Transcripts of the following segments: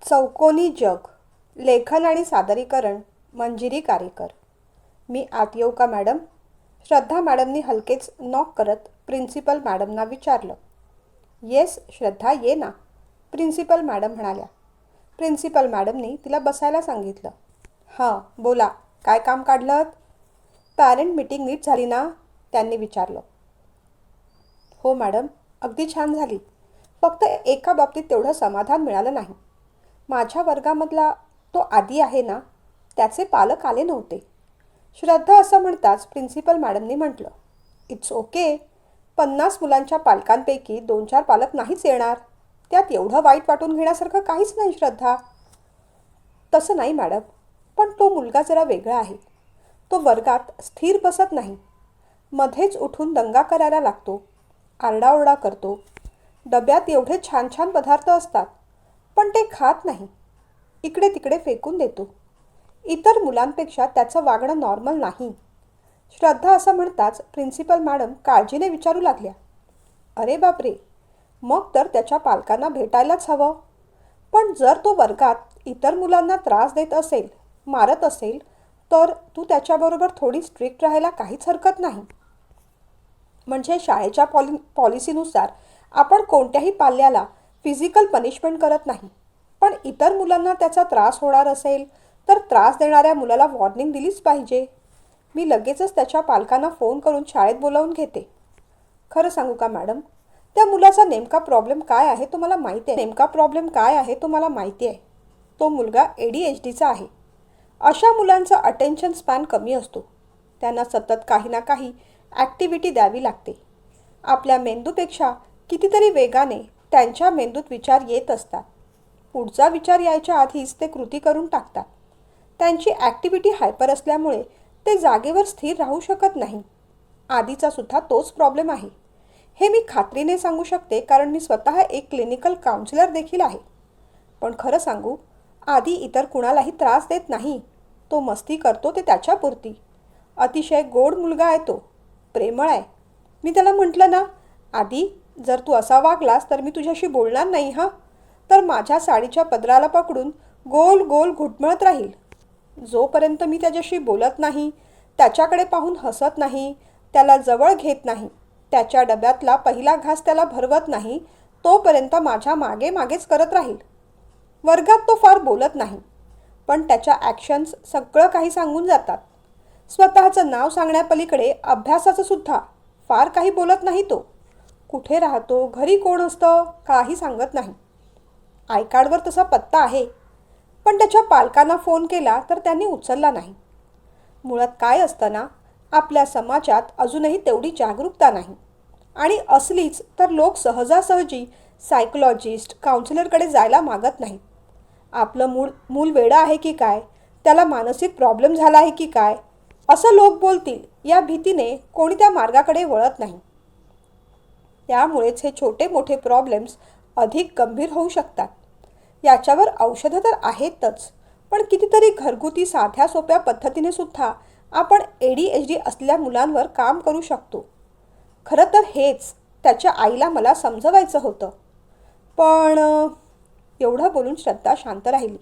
चौकोनी जग. लेखन आणि सादरीकरण मंजिरी कारेकर. मी आत येऊ का मॅडम? श्रद्धा मॅडमनी हलकेच नॉक करत प्रिन्सिपल मॅडमना विचारलं. येस श्रद्धा, ये ना, प्रिन्सिपल मॅडम म्हणाल्या. प्रिन्सिपल मॅडमनी तिला बसायला सांगितलं. हां बोला, काय काम काढलं? पॅरेंट मीटिंग नीट झाली ना, त्यांनी विचारलं. हो मॅडम, अगदी छान झाली. फक्त एका बाबतीत तेवढं समाधान मिळालं नाही. माझ्या वर्गामधला तो आदी आहे ना, त्याचे पालक आले नव्हते. श्रद्धा असं म्हणताच प्रिन्सिपल मॅडमनी म्हटलं, इट्स ओके. 50 मुलांच्या पालकांपैकी 2-4 पालक नाहीच येणार. त्यात एवढं वाईट वाटून घेण्यासारखं काहीच नाही श्रद्धा. तसं नाही मॅडम, पण तो मुलगा जरा वेगळा आहे. तो वर्गात स्थिर बसत नाही. मध्येच उठून दंगा करायला लागतो, आरडाओरडा करतो. डब्यात एवढे छान छान पदार्थ असतात, पण ते खात नाही. इकडे तिकडे फेकून देतो. इतर मुलांपेक्षा त्याचं वागणं नॉर्मल नाही. श्रद्धा असं म्हणताच प्रिन्सिपल मॅडम काळजीने विचारू लागल्या. अरे बापरे, मग तर त्याच्या पालकांना भेटायलाच हवं. पण जर तो वर्गात इतर मुलांना त्रास देत असेल, मारत असेल, तर तू त्याच्याबरोबर थोडी स्ट्रिक्ट राहायला काहीच हरकत नाही. म्हणजे शाळेच्या पॉलिसीनुसार आपण कोणत्याही पाल्याला फिजिकल पनिशमेंट करत नाही. पण इतर मुलांना त्याचा त्रास होणार असेल तर त्रास देणाऱ्या मुलाला वॉर्निंग दिलीच पाहिजे. मी लगेचच त्याच्या पालकांना फोन करून शाळेत बोलावून घेते. खरं सांगू का मॅडम, त्या मुलाचा नेमका प्रॉब्लेम काय आहे तो मला माहिती आहे. तो मुलगा ADHDचा आहे. अशा मुलांचा अटेन्शन स्पॅन कमी असतो. त्यांना सतत काही ना काही ॲक्टिव्हिटी द्यावी लागते. आपल्या मेंदूपेक्षा कितीतरी वेगाने त्यांच्या मेंदूत विचार येत असतात. पुढचा विचार यायच्या आधीच ते कृती करून टाकतात. त्यांची ॲक्टिव्हिटी हायपर असल्यामुळे ते जागेवर स्थिर राहू शकत नाही. आधीचा सुद्धा तोच प्रॉब्लेम आहे. हे मी खात्रीने सांगू शकते, कारण मी स्वतः एक क्लिनिकल काउन्सिलर देखील आहे. पण खरं सांगू, आधी इतर कुणालाही त्रास देत नाही. तो मस्ती करतो ते त्याच्यापुरती. अतिशय गोड मुलगा आहे तो, प्रेमळ आहे. मी त्याला म्हटलं ना, आधी जर तू असा वागलास तर मी तुझ्याशी बोलणार नाही हां, तर माझ्या साडीच्या पदराला पकडून गोल गोल घुटमळत राहील. जोपर्यंत मी त्याच्याशी बोलत नाही, त्याच्याकडे पाहून हसत नाही, त्याला जवळ घेत नाही, त्याच्या डब्यातला पहिला घास त्याला भरवत नाही, तोपर्यंत माझ्या मागे मागेच करत राहील. वर्गात तो फार बोलत नाही, पण त्याच्या ॲक्शन्स सगळं काही सांगून जातात. स्वतःचं नाव सांगण्यापलीकडे अभ्यासाचं सुद्धा फार काही बोलत नाही तो. कुठे राहतो, घरी कोण असतं, काही सांगत नाही. आय कार्डवर तसा पत्ता आहे, पण त्याच्या पालकांना फोन केला तर त्यांनी उचलला नाही. मुळात काय असतं ना, आपल्या समाजात अजूनही तेवढी जागरूकता नाही. आणि असलीच तर लोक सहजासहजी सायकोलॉजिस्ट, काउन्सिलरकडे जायला मागत नाहीत. आपलं मूल वेडं आहे की काय, त्याला मानसिक प्रॉब्लेम झाला आहे की काय, असं लोक बोलतील या भीतीने कोणी त्या मार्गाकडे वळत नाही. त्यामुळेच हे छोटे मोठे प्रॉब्लेम्स अधिक गंभीर होऊ शकतात. याच्यावर औषधं तर आहेतच, पण कितीतरी घरगुती साध्या सोप्या पद्धतीने सुद्धा आपण ADHD असलेल्या मुलांवर काम करू शकतो. खरं तर हेच त्याच्या आईला मला समजवायचं होतं. पण एवढं बोलून श्रद्धा शांत राहिली.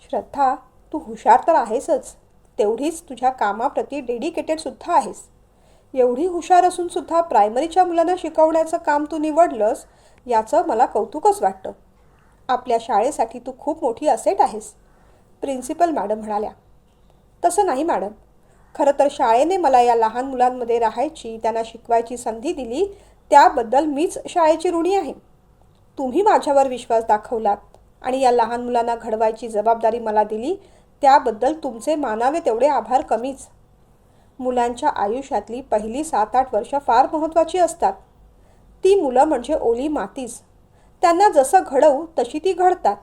श्रद्धा, तू हुशार तर आहेसच, तेवढीच तुझ्या कामाप्रती डेडिकेटेडसुद्धा आहेस. एवढी हुशार असूनसुद्धा प्रायमरीच्या मुलांना शिकवण्याचं काम तू निवडलंस, याचं मला कौतुकच वाटतं. आपल्या शाळेसाठी तू खूप मोठी असेट आहेस, प्रिन्सिपल मॅडम म्हणाल्या. तसं नाही मॅडम, खरं तर शाळेने मला या लहान मुलांमध्ये राहायची, त्यांना शिकवायची संधी दिली, त्याबद्दल मीच शाळेची ऋणी आहे. तुम्ही माझ्यावर विश्वास दाखवलात आणि या लहान मुलांना घडवायची जबाबदारी मला दिली, त्याबद्दल तुमचे मानावे तेवढे आभार कमीच. मुलांच्या आयुष्यातली पहिली 7-8 वर्ष फार महत्त्वाची असतात. ती मुलं म्हणजे ओली मातीच. त्यांना जसं घडवू तशी ती घडतात.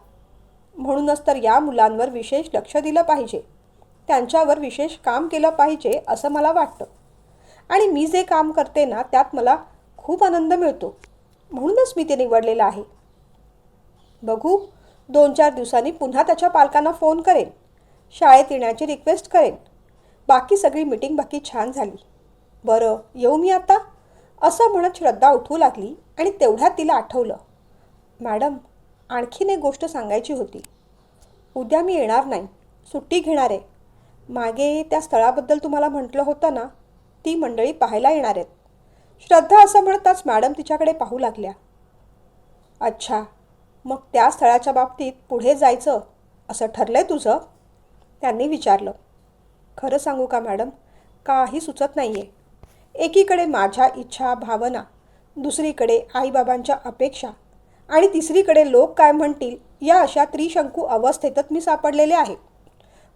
म्हणूनच तर या मुलांवर विशेष लक्ष दिलं पाहिजे, त्यांच्यावर विशेष काम केलं पाहिजे असं मला वाटतं. आणि मी जे काम करते ना, त्यात मला खूप आनंद मिळतो. म्हणूनच मी ते निवडलेलं आहे. बघू, 2-4 दिवसांनी पुन्हा त्याच्या पालकांना फोन करेन, शाळेत येण्याची रिक्वेस्ट करेन. बाकी सगळी मीटिंग बाकी छान झाली. बरं, येऊ मी आता, असं म्हणत श्रद्धा उठू लागली आणि तेवढ्यात तिला आठवलं, मॅडम, आणखीन एक गोष्ट सांगायची होती. उद्या मी येणार नाही, सुट्टी घेणार आहे. मागे त्या स्थळाबद्दल तुम्हाला म्हटलं होतं ना, ती मंडळी पाहायला येणार आहेत. श्रद्धा असं म्हणताच मॅडम तिच्याकडे पाहू लागल्या. अच्छा, मग त्या स्थळाच्या बाबतीत पुढे जायचं असं ठरलं आहे तुझं? त्यांनी विचारलं. खरं सांगू का मॅडम, काही सुचत नाही आहे. एकीकडे माझ्या इच्छा भावना, दुसरीकडे आईबाबांच्या अपेक्षा आणि तिसरीकडे लोक काय म्हणतील या अशा त्रिशंकू अवस्थेतच मी सापडलेले आहे.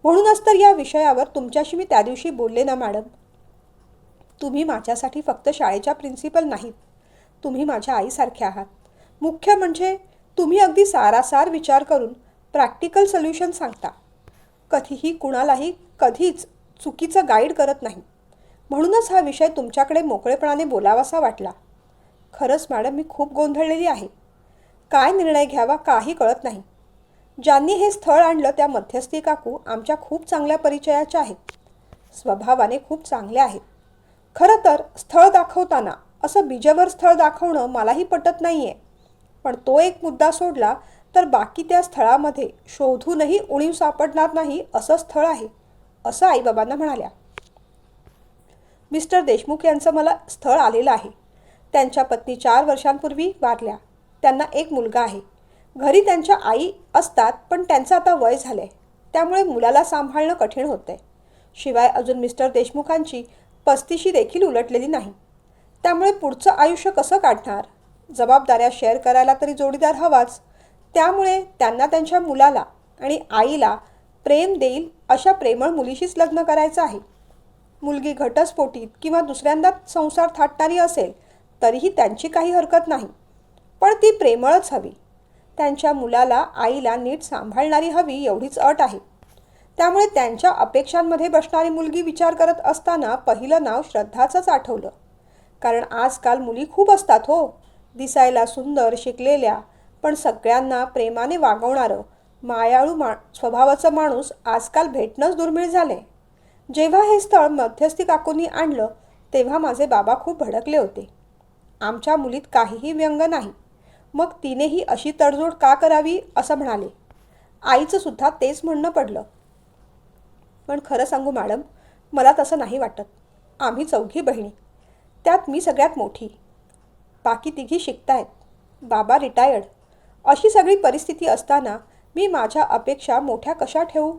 म्हणूनच तर या विषयावर तुमच्याशी मी त्या दिवशी बोलले ना मॅडम. तुम्ही माझ्यासाठी फक्त शाळेच्या प्रिन्सिपल नाहीत, तुम्ही माझ्या आईसारख्या आहात. मुख्य म्हणजे तुम्ही अगदी सारासार विचार करून प्रॅक्टिकल सोल्युशन सांगता. कधीही कुणालाही कधीच चुकीचं गाईड करत नाही. म्हणूनच हा विषय तुमच्याकडे मोकळेपणाने बोलावासा वाटला. खरंच मॅडम, मी खूप गोंधळलेली आहे. काय निर्णय घ्यावा काही कळत नाही. ज्यांनी हे स्थळ आणलं त्या मध्यस्थी काकू आमच्या खूप चांगल्या परिचयाच्या आहेत. स्वभावाने खूप चांगल्या आहेत. खरं तर स्थळ दाखवताना असं बिजवर स्थळ दाखवणं मलाही पटत नाही आहे. पण तो एक मुद्दा सोडला तर बाकी त्या स्थळामध्ये शोधूनही उणीव सापडणार नाही असं स्थळ आहे, असं आईबाबांना म्हणाल्या. मिस्टर देशमुख यांचं मला स्थळ आलेलं आहे. त्यांच्या पत्नी 4 वर्षांपूर्वी वारल्या. त्यांना एक मुलगा आहे. घरी त्यांच्या आई असतात, पण त्यांचं आता वय झालं आहे. त्यामुळे मुलाला सांभाळणं कठीण होतं आहे. शिवाय अजून मिस्टर देशमुखांची 35शी देखील उलटलेली नाही. त्यामुळे पुढचं आयुष्य कसं काढणार? जबाबदाऱ्या शेअर करायला तरी जोडीदार हवाच. त्यामुळे त्यांना त्यांच्या मुलाला आणि आईला प्रेम देईल अशा प्रेमळ मुलीशीच लग्न करायचं आहे. मुलगी घटस्फोटीत किंवा दुसऱ्यांदा संसार थाटणारी असेल तरीही त्यांची काही हरकत नाही, पण ती प्रेमळच हवी. त्यांच्या मुलाला आईला नीट सांभाळणारी हवी एवढीच अट आहे. त्यामुळे त्यांच्या अपेक्षांमध्ये बसणारी मुलगी विचार करत असताना पहिलं नाव श्रद्धाचंच आठवलं. कारण आजकाल मुली खूप असतात हो, दिसायला सुंदर, शिकलेल्या, पण सगळ्यांना प्रेमाने वागवणारं मायाळू स्वभावाचं माणूस आजकाल भेटणंच दुर्मिळ झालंय. जेव्हा हे स्थळ मध्यस्थी काकूंनी आणलं तेव्हा माझे बाबा खूप भडकले होते. आमच्या मुलीत काहीही व्यंग नाही, मग तिनेही अशी तडजोड का करावी असं म्हणाले. आईचं सुद्धा तेच म्हणणं पडलं. पण खरं सांगू मॅडम, मला तसं नाही वाटत. आम्ही 4घी बहिणी, त्यात मी सगळ्यात मोठी. बाकी 3घी शिकतायत, बाबा रिटायर्ड. अशी सगळी परिस्थिती असताना मी माझ्या अपेक्षा मोठ्या कशा ठेवू?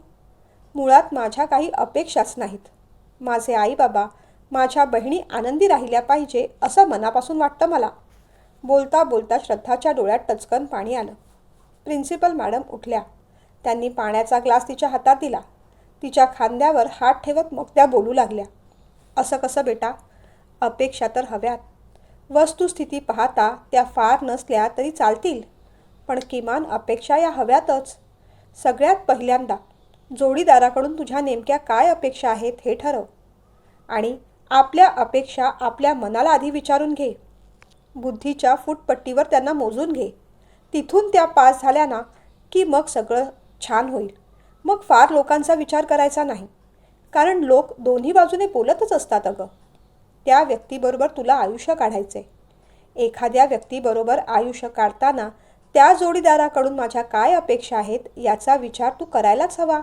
मुळात माझ्या काही अपेक्षाच नाहीत. माझे आई बाबा, माझ्या बहिणी आनंदी राहिल्या पाहिजे असं मनापासून वाटतं मला. बोलता बोलता श्रद्धाच्या डोळ्यात टचकन पाणी आलं. प्रिन्सिपल मॅडम उठल्या. त्यांनी पाण्याचा ग्लास तिच्या हातात दिला. तिच्या खांद्यावर हात ठेवत मग त्या बोलू लागल्या. असं कसं बेटा? अपेक्षा तर हव्यात. वस्तुस्थिती पाहता त्या फार नसल्या तरी चालतील, पण किमान अपेक्षा या हव्यातच. सगळ्यात पहिल्यांदा जोडीदाराकडून तुझ्या नेमक्या काय अपेक्षा आहेत हे ठरव. आणि आपल्या अपेक्षा आपल्या मनाला आधी विचारून घे. बुद्धीच्या फुटपट्टीवर त्यांना मोजून घे. तिथून त्या पास झाल्या ना की मग सगळं छान होईल. मग फार लोकांचा विचार करायचा नाही, कारण लोक दोन्ही बाजूने बोलतच असतात अगं. त्या व्यक्तीबरोबर तुला आयुष्य काढायचे. एखाद्या व्यक्तीबरोबर आयुष्य काढताना त्या जोडीदाराकडून माझ्या काय अपेक्षा आहेत याचा विचार तू करायलाच हवा.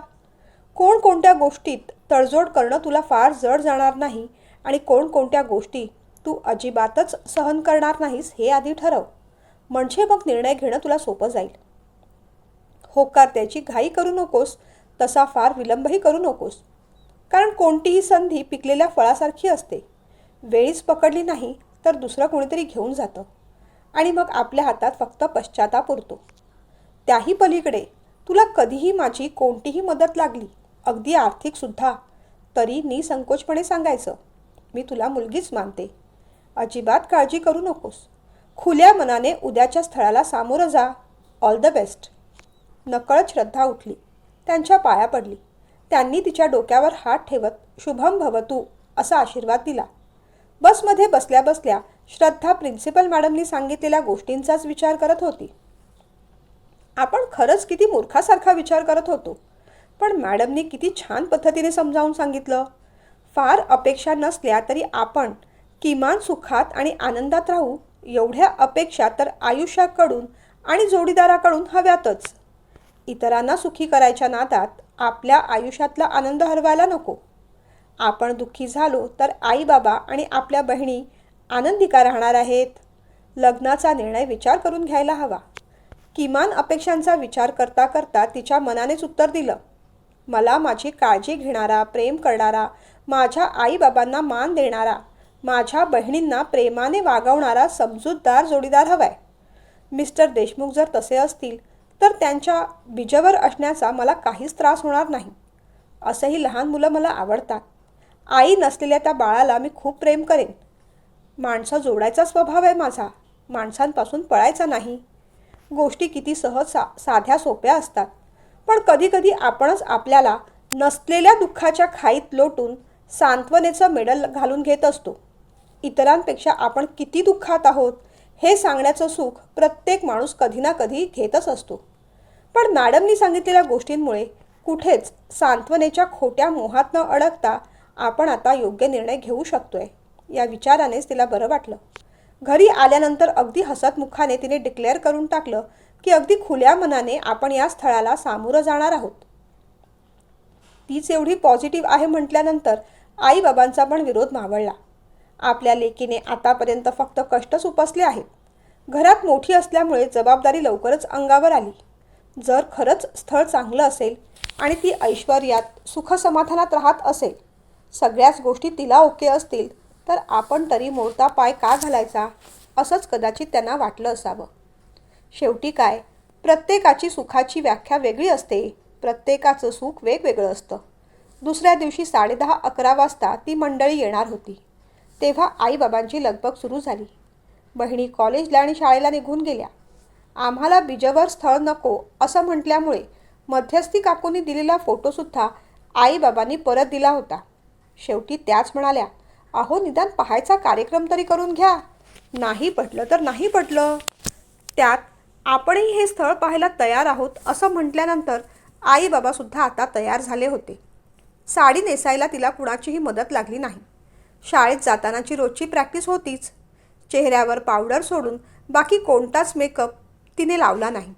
कोणकोणत्या गोष्टीत तडजोड करणं तुला फार जड जाणार नाही आणि कोणकोणत्या गोष्टी तू अजिबातच सहन करणार नाहीस हे आधी ठरव. म्हणजे मग निर्णय घेणं तुला सोपं जाईल. होकार त्याची घाई करू नकोस, तसा फार विलंबही करू नकोस. कारण कोणतीही संधी पिकलेल्या फळासारखी असते. वेळीच पकडली नाही तर दुसरं कोणीतरी घेऊन जातं आणि मग आपल्या हातात फक्त पश्चाताप उरतो. त्याही पलीकडे तुला कधीही माझी कोणतीही मदत लागली, अगदी आर्थिकसुद्धा, तरी निसंकोचपणे सांगायचं. मी तुला मुलगीच मानते. अजिबात काळजी करू नकोस. खुल्या मनाने उद्याच्या स्थळाला सामोरं जा. All the best. नकळत श्रद्धा उठली. त्यांच्या पाया पडली. त्यांनी तिच्या डोक्यावर हात ठेवत शुभम भवतु असा आशीर्वाद दिला. बसमध्ये बसल्या बसल्या श्रद्धा प्रिन्सिपल मॅडमनी सांगितलेल्या गोष्टींचाच विचार करत होती. आपण खरंच किती मूर्खासारखा विचार करत होतो, पण मॅडमनी किती छान पद्धतीने समजावून सांगितलं. फार अपेक्षा नसल्या तरी आपण किमान सुखात आणि आनंदात राहू एवढ्या अपेक्षा तर आयुष्याकडून आणि जोडीदाराकडून हव्यातच. इतरांना सुखी करायच्या नादात आपल्या आयुष्यातला आनंद हरवायला नको. आपण दुःखी झालो तर आई बाबा आणि आपल्या बहिणी आनंदी का राहणार आहेत? लग्नाचा निर्णय विचार करून घ्यायला हवा. किमान अपेक्षांचा विचार करता करता तिच्या मनानेच उत्तर दिलं. मला माझी काळजी घेणारा, प्रेम करणारा, माझ्या आईबाबांना मान देणारा, माझ्या बहिणींना प्रेमाने वागवणारा समजूतदार जोडीदार हवाय. मिस्टर देशमुख जर तसे असतील तर त्यांच्या बीजेवर असण्याचा मला काहीच त्रास होणार नाही. असंही लहान मुलं मला आवडतात. आई नसलेल्या त्या बाळाला मी खूप प्रेम करेन. माणसं जोडायचा स्वभाव आहे माझा, माणसांपासून पळायचा नाही. गोष्टी किती सहज साध्या सोप्या असतात, पण कधीकधी आपणच आपल्याला नसलेल्या दुःखाच्या खाईत लोटून सांत्वनेचं मेडल घालून घेत असतो. इतरांपेक्षा आपण किती दुःखात आहोत हे सांगण्याचं सुख प्रत्येक माणूस कधी ना कधी घेतच असतो. पण मॅडमनी सांगितलेल्या गोष्टींमुळे कुठेच सांत्वनेच्या खोट्या मोहात न अडकता आपण आता योग्य निर्णय घेऊ शकतोय, या विचारानेच तिला बरं वाटलं. घरी आल्यानंतर अगदी हसतमुखाने तिने डिक्लेअर करून टाकलं की अगदी खुल्या मनाने आपण या स्थळाला सामोरं जाणार आहोत. तीच एवढी पॉझिटिव्ह आहे म्हटल्यानंतर आईबाबांचा पण विरोध मावळला. आपल्या लेकीने आतापर्यंत फक्त कष्टच उपसले आहेत. घरात मोठी असल्यामुळे जबाबदारी लवकरच अंगावर आली. जर खरंच स्थळ चांगलं असेल आणि ती ऐश्वर्यात सुखसमाधानात राहत असेल, सगळ्याच गोष्टी तिला ओके असतील, तर आपण तरी मोडता पाय का घालायचा, असंच कदाचित त्यांना वाटलं असावं. शेवटी काय, प्रत्येकाची सुखाची व्याख्या वेगळी असते. प्रत्येकाचं सुख वेगवेगळं असतं. दुसऱ्या दिवशी 10:30-11 वाजता ती मंडळी येणार होती. तेव्हा आईबाबांची लगबग सुरू झाली. बहिणी कॉलेजला आणि शाळेला निघून गेल्या. आम्हाला बीजेवर स्थळ नको असं म्हटल्यामुळे मध्यस्थी काकूंनी दिलेला फोटोसुद्धा आईबाबांनी परत दिला होता. शेवटी त्याच म्हणाल्या, अहो निदान पाहायचा कार्यक्रम तरी करून घ्या. नाही पटलं तर नाही पटलं. त्यात आपणही हे स्थळ पाहायला तयार आहोत असं म्हटल्यानंतर आईबाबासुद्धा आता तयार झाले होते. साडी नेसायला तिला कुणाचीही मदत लागली नाही. शाळेत जातानाची रोजची प्रॅक्टिस होतीच. चेहऱ्यावर पावडर सोडून बाकी कोणताच मेकअप तिने लावला नाही.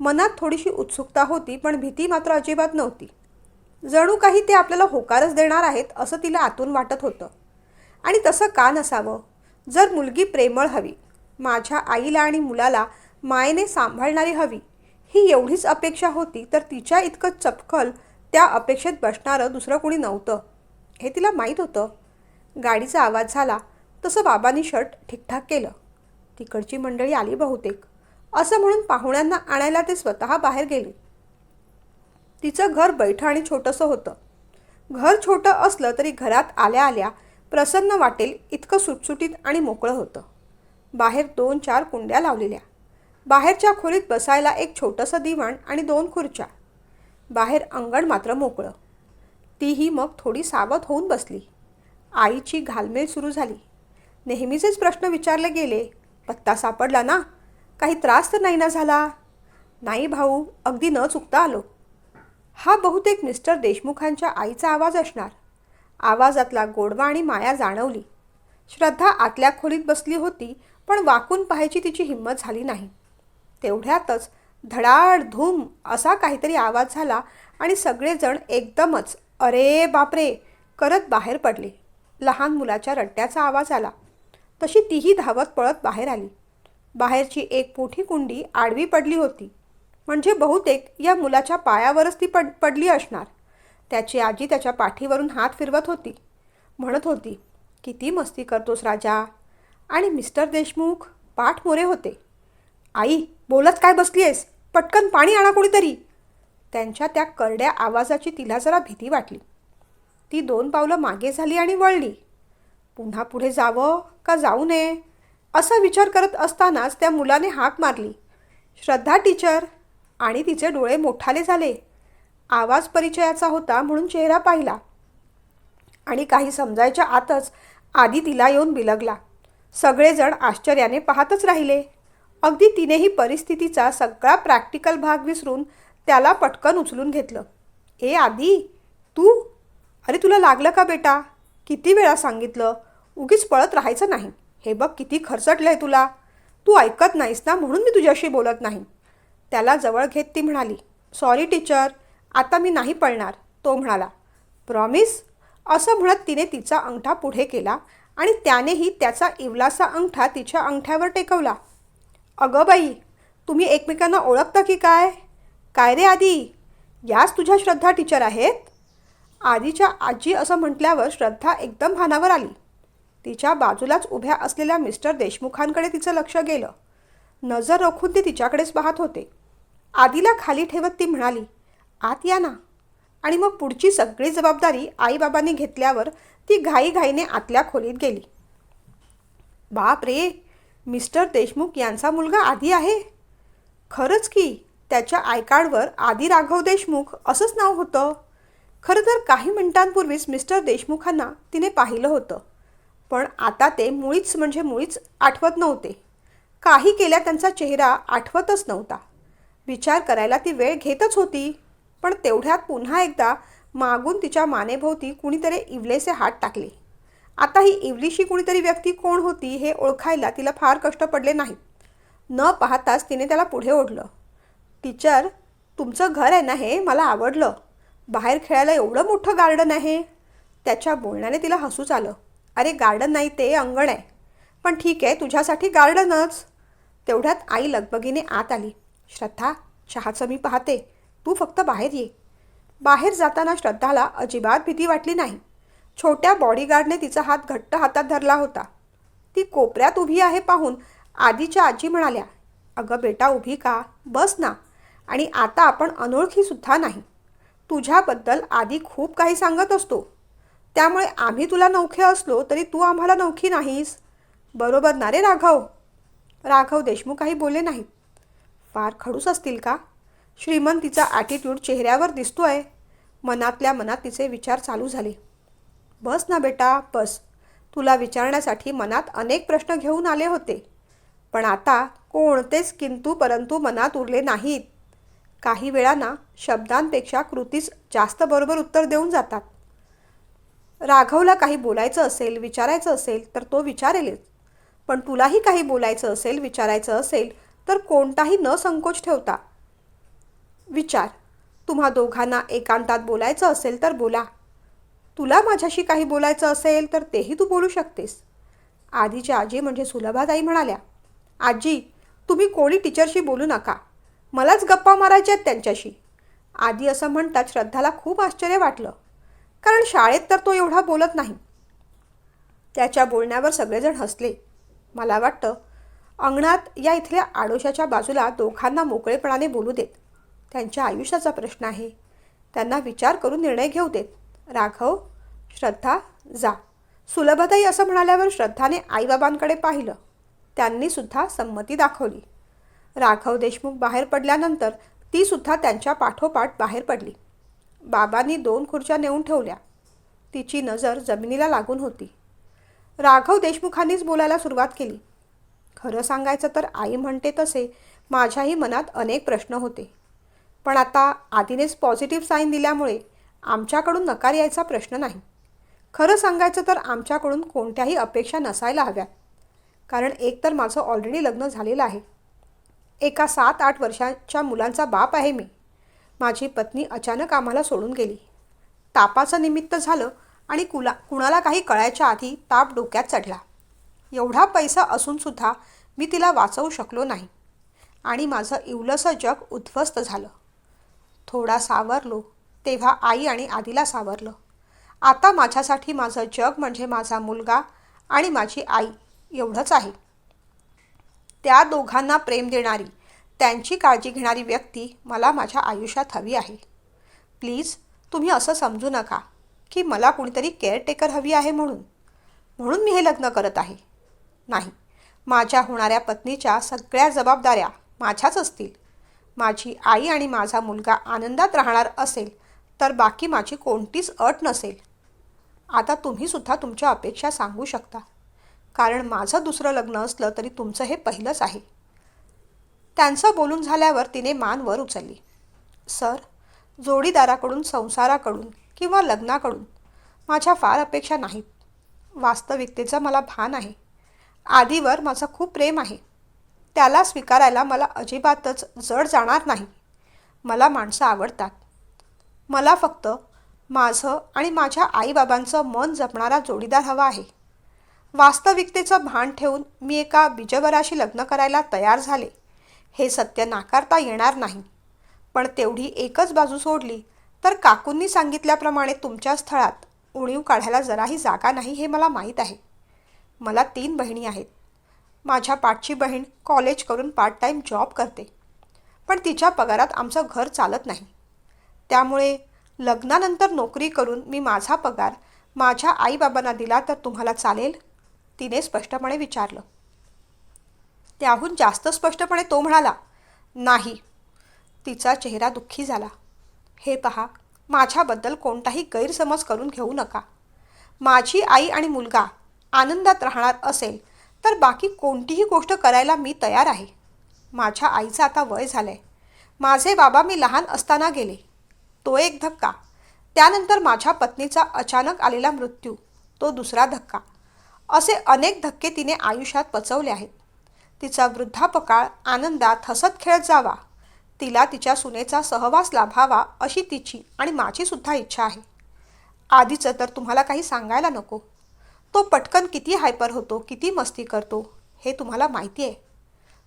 मनात थोडीशी उत्सुकता होती, पण भीती मात्र अजिबात नव्हती. जणू काही ते आपल्याला होकारच देणार आहेत असं तिला आतून वाटत होतं. आणि तसं का नसावं? जर मुलगी प्रेमळ हवी, माझ्या आईला आणि मुलाला मायेने सांभाळणारी हवी, ही एवढीच अपेक्षा होती, तर तिच्या इतकं चपखल त्या अपेक्षेत बसणारं दुसरं कोणी नव्हतं हे तिला माहीत होतं. गाडीचा आवाज झाला तसं बाबांनी शर्ट ठीकठाक केलं. तिकडची मंडळी आली बहुतेक असं म्हणून पाहुण्यांना आणायला ते स्वतः बाहेर गेले. तिचं घर बैठं आणि छोटंसं होतं. घर छोटं असलं तरी घरात आल्या आल्या प्रसन्न वाटेल इतकं सुटसुटीत आणि मोकळं होतं. बाहेर 2-4 कुंड्या लावलेल्या. बाहेरच्या खोलीत बसायला एक छोटंसं दिवाण आणि 2 खुर्च्या. बाहेर अंगण मात्र मोकळं. तीही मग थोडी सावध होऊन बसली. आईची घालमेल सुरू झाली. नेहमीचेच प्रश्न विचारले गेले. पत्ता सापडला ना? काही त्रास तर नाही ना झाला? नाही भाऊ, अगदी न चुकता आलो. हा बहुतेक मिस्टर देशमुखांच्या आईचा आवाज असणार. आवाजातला गोडवा आणि माया जाणवली. श्रद्धा आतल्या खोलीत बसली होती, पण वाकून पाहायची तिची हिंमत झाली नाही. तेवढ्यातच धडाड धूम असा काहीतरी आवाज झाला आणि सगळेजण एकदमच अरे बापरे करत बाहेर पडले. लहान मुलाच्या रडण्याचा आवाज आला. तशी तीही धावत पळत बाहेर आली. बाहेरची एक मोठी कुंडी आडवी पडली होती. म्हणजे बहुतेक या मुलाच्या पायावरच ती पडली असणार. त्याची आजी त्याच्या पाठीवरून हात फिरवत होती. म्हणत होती, किती मस्ती करतोस राजा. आणि मिस्टर देशमुख पाठ मोरे होते. आई, बोलत काय बसली आहेस? पटकन पाणी आणा कोणीतरी. त्यांच्या त्या करड्या आवाजाची तिला जरा भीती वाटली. ती 2 पावलं मागे झाली आणि वळली. पुन्हा पुढे जावं का जाऊ नये असा विचार करत असतानाच त्या मुलाने हाक मारली, श्रद्धा टीचर. आणि तिचे डोळे मोठाले झाले. आवाज परिचयाचा होता म्हणून चेहरा पाहिला आणि काही समजायच्या आतच आधी तिला येऊन बिलगला. सगळेजण आश्चर्याने पाहतच राहिले. अगदी तिनेही परिस्थितीचा सगळा प्रॅक्टिकल भाग विसरून त्याला पटकन उचलून घेतलं. ए आधी, तू? अरे तुला लागलं का बेटा? किती वेळा सांगितलं, उगीच पळत राहायचं नाही. हे बघ किती खरचटलं आहे तुला. तू ऐकत नाहीस ना, म्हणून मी तुझ्याशी बोलत नाही. त्याला जवळ घेत ती म्हणाली, सॉरी टीचर, आता मी नाही पळणार. तो म्हणाला, प्रॉमिस? असं म्हणत तिने तिचा अंगठा पुढे केला आणि त्यानेही त्याचा इवलासा अंगठा तिच्या अंगठ्यावर टेकवला. अगं बाई, तुम्ही एकमेकांना ओळखता की काय? काय रे आदी, याच तुझ्या श्रद्धा टीचर आहेत? आधीच्या आजी असं म्हटल्यावर श्रद्धा एकदम भानावर आली. तिच्या बाजूलाच उभ्या असलेल्या मिस्टर देशमुखांकडे तिचं लक्ष गेलं. नजर रोखून ते तिच्याकडेच पाहत होते. आधीला खाली ठेवत ती म्हणाली, आत या ना. आणि मग पुढची सगळी जबाबदारी आईबाबांनी घेतल्यावर ती घाईघाईने आतल्या खोलीत गेली. बाप रे, मिस्टर देशमुख यांचा मुलगा आदी आहे? खरंच की, त्याच्या आय कार्डवर आदी राघव देशमुख असंच नाव होतं. खरं तर काही मिनिटांपूर्वीच मिस्टर देशमुखांना तिने पाहिलं होतं, पण आता ते मुळीच आठवत नव्हते. काही केल्या त्यांचा चेहरा आठवतच नव्हता. विचार करायला ती वेळ घेतच होती, पण तेवढ्यात पुन्हा एकदा मागून तिच्या मानेभोवती कुणीतरी इवलेसे हात टाकले. आता ही इवलीशी कुणीतरी व्यक्ती कोण होती हे ओळखायला तिला फार कष्ट पडले नाहीत. न पाहताच तिने त्याला पुढे ओढलं. टीचर, तुमचं घर आहे ना हे, मला आवडलं. बाहेर खेळायला एवढं मोठं गार्डन आहे. त्याच्या बोलण्याने तिला हसूच आलं. अरे गार्डन नाही, ते अंगण आहे. पण ठीक आहे, तुझ्यासाठी गार्डनच. तेवढ्यात आई लगबगीने आत आली. श्रद्धा, चहाचं मी पाहते, तू फक्त बाहेर ये. बाहेर जाताना श्रद्धाला अजिबात भीती वाटली नाही. छोट्या बॉडीगार्डने तिचा हात घट्ट हातात धरला होता. ती कोपऱ्यात उभी आहे पाहून आधीच्या आजी म्हणाल्या, अगं बेटा उभी का, बस ना. आणि आता आपण अनोळखीसुद्धा नाही. तुझ्याबद्दल आधी खूप काही सांगत असतो, त्यामुळे आम्ही तुला नवखे असलो तरी तू आम्हाला नवखी नाहीस. बरोबर ना रे राघव? राघव देशमुख काही बोलले नाहीत. फार खडूस असतील का? श्रीमंतीचा ॲटिट्यूड चेहऱ्यावर दिसतोय. मनातल्या मनात तिचे विचार चालू झाले. बस ना बेटा, बस. तुला विचारण्यासाठी मनात अनेक प्रश्न घेऊन आले होते, पण आता कोणतेच किंतु परंतु मनात उरले नाहीत. काही वेळांना शब्दांपेक्षा कृतीच जास्त बरोबर उत्तर देऊन जातात. राघवला काही बोलायचं असेल, विचारायचं असेल तर तो विचारेलच. पण तुलाही काही बोलायचं असेल, विचारायचं असेल तर कोणताही न संकोच ठेवता विचार. तुम्हा दोघांना एकांतात बोलायचं असेल तर बोला. तुला माझ्याशी काही बोलायचं असेल तर तेही तू बोलू शकतेस. आधीच्या आजी म्हणजे सुलभाताई म्हणाल्या, आजी, तुम्ही कोणी टीचरशी बोलू नका. मलाच गप्पा मारायच्या आहेत त्यांच्याशी. आधी असं म्हणतात श्रद्धाला खूप आश्चर्य वाटलं, कारण शाळेत तर तो एवढा बोलत नाही. त्याच्या बोलण्यावर सगळेजण हसले. मला वाटतं अंगणात या इथल्या आडोशाच्या बाजूला दोघांना मोकळेपणाने बोलू देत. त्यांच्या आयुष्याचा प्रश्न आहे. त्यांना विचार करून निर्णय घेऊ देत. राघव, श्रद्धा, जा. सुलभताई असं म्हणाल्यावर श्रद्धाने आईबाबांकडे पाहिलं. त्यांनीसुद्धा संमती दाखवली. राघव देशमुख बाहेर पडल्यानंतर तीसुद्धा त्यांच्या पाठोपाठ बाहेर पडली. बाबांनी 2 खुर्च्या नेऊन ठेवल्या. तिची नजर जमिनीला लागून होती. राघव देशमुखांनीच बोलायला सुरुवात केली. खरं सांगायचं तर आई म्हणते तसे माझ्याही मनात अनेक प्रश्न होते, पण आता आधीनेच पॉझिटिव्ह साईन दिल्यामुळे आमच्याकडून नकार यायचा प्रश्न नाही. खरं सांगायचं तर आमच्याकडून कोणत्याही अपेक्षा नसायला हव्यात, कारण एकतर माझं ऑलरेडी लग्न झालेलं आहे. एका 7-8 वर्षांच्या मुलांचा बाप आहे मी. माझी पत्नी अचानक आम्हाला सोडून गेली. तापाचं निमित्त झालं आणि कुणाला काही कळायच्या आधी ताप डोक्यात चढला. एवढा पैसा असूनसुद्धा मी तिला वाचवू शकलो नाही आणि माझं इवलंसं जग उद्ध्वस्त झालं. थोडा सावरलो तेव्हा आई आणि आधीला सावरलं. आता माझ्यासाठी माझं जग म्हणजे माझा मुलगा आणि माझी आई एवढंच आहे. त्या दोघांना प्रेम देणारी, त्यांची काळजी घेणारी व्यक्ती मला माझ्या आयुष्यात हवी आहे. प्लीज तुम्ही असं समजू नका की मला कुणीतरी केअरटेकर हवी आहे म्हणून मी हे लग्न करत आहे. नाही, माझ्या होणाऱ्या पत्नीच्या सगळ्या जबाबदाऱ्या माझ्याच असतील. माझी आई आणि माझा मुलगा आनंदात राहणार असेल तर बाकी माझी कोणतीच अट नसेल. आता तुम्हीसुद्धा तुमच्या अपेक्षा सांगू शकता, कारण माझं दुसरं लग्न असलं तरी तुमचं हे पहिलंच आहे. त्यांचं बोलून झाल्यावर तिने मान वर उचलली. सर, जोडीदाराकडून, संसाराकडून किंवा लग्नाकडून माझ्या फार अपेक्षा नाहीत. वास्तविकतेचं मला भान आहे. आधीवर माझं खूप प्रेम आहे. त्याला स्वीकारायला मला अजिबातच जड जाणार नाही. मला माणसं आवडतात. मला फक्त माझं आणि माझ्या आईबाबांचं मन जपणारा जोडीदार हवा आहे. वास्तविकतेचं भान ठेवून मी एका बिजबराशी लग्न करायला तयार झाले. हे सत्य नाकारता येणार नाही. पण तेवढी एकच बाजू सोडली तर काकूंनी सांगितल्याप्रमाणे तुमच्या स्थळात उणीव काढायला जराही जागा नाही हे मला माहीत आहे. मला 3 बहिणी आहेत. माझ्या पाठची बहीण कॉलेज करून पार्ट टाईम जॉब करते. पण तिच्या पगारात आमचं घर चालत नाही. त्यामुळे लग्नानंतर नोकरी करून मी माझा पगार माझ्या आईबाबांना दिला तर तुम्हाला चालेल? तिने स्पष्टपणे विचारलं. त्याहून जास्त स्पष्टपणे तो म्हणाला, नाही. तिचा चेहरा दुःखी झाला. हे पहा, माझ्याबद्दल कोणताही गैरसमज करून घेऊ नका. माझी आई आणि मुलगा आनंदात राहणार असेल तर बाकी कोणतीही गोष्ट करायला मी तयार आहे. माझ्या आईचं आता वय झालंय. माझे बाबा मी लहान असताना गेले. तो एक धक्का. त्यानंतर माझ्या पत्नीचा अचानक आलेला मृत्यू, तो दुसरा धक्का. असे अनेक धक्के तिने आयुष्यात पचवले आहेत. तिचा वृद्धापकाळ आनंदात हसत खेळत जावा. तिला तिच्या सुनेचा सहवास लाभावा अशी तिची आणि माझीसुद्धा इच्छा आहे. आधीचं तर तुम्हाला काही सांगायला नको. तो पटकन किती हायपर होतो, किती मस्ती करतो हे तुम्हाला माहिती आहे.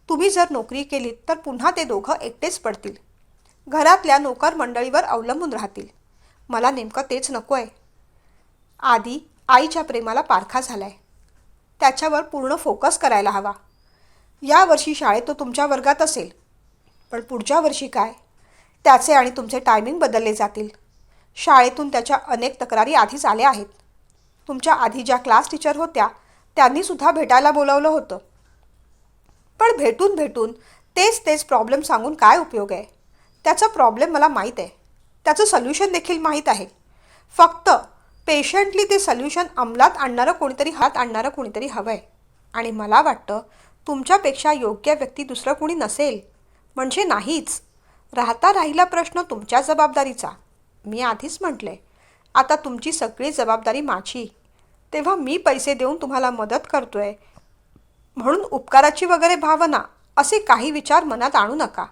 तुम्ही जर नोकरी केलीत तर पुन्हा ते दोघं एकटेच पडतील. घरातल्या नोकर मंडळीवर अवलंबून राहतील. मला नेमकं तेच नको आहे. आधी आईच्या प्रेमाला पारखा झालाय. त्याच्यावर पूर्ण फोकस करायला हवा. यावर्षी शाळेत तो तुमच्या वर्गात असेल. पण पुढच्या वर्षी काय? त्याचे आणि तुमचे टायमिंग बदलले जातील. शाळेतून त्याच्या अनेक तक्रारी आधीच आल्या आहेत. तुमच्या आधी ज्या क्लास टीचर होत्या त्यांनीसुद्धा भेटायला बोलावलं होतं. पण भेटून तेच प्रॉब्लेम सांगून काय उपयोग आहे? त्याचा प्रॉब्लेम मला माहीत आहे. त्याचं सोल्युशन देखील माहीत आहे. फक्त पेशंटली ते सोल्युशन अंमलात आणणारं कोणीतरी हवं आहे. आणि मला वाटतं तुमच्यापेक्षा योग्य व्यक्ती दुसरं कोणी नसेल. म्हणजे नाहीच. राहिला प्रश्न तुमच्या जबाबदारीचा. मी आधीच म्हटलंय, आता तुमची सगळी जबाबदारी माझी. तेव्हा मी पैसे देऊन तुम्हाला मदत करतोय म्हणून उपकाराची वगैरे भावना असे काही विचार मनात आणू नका.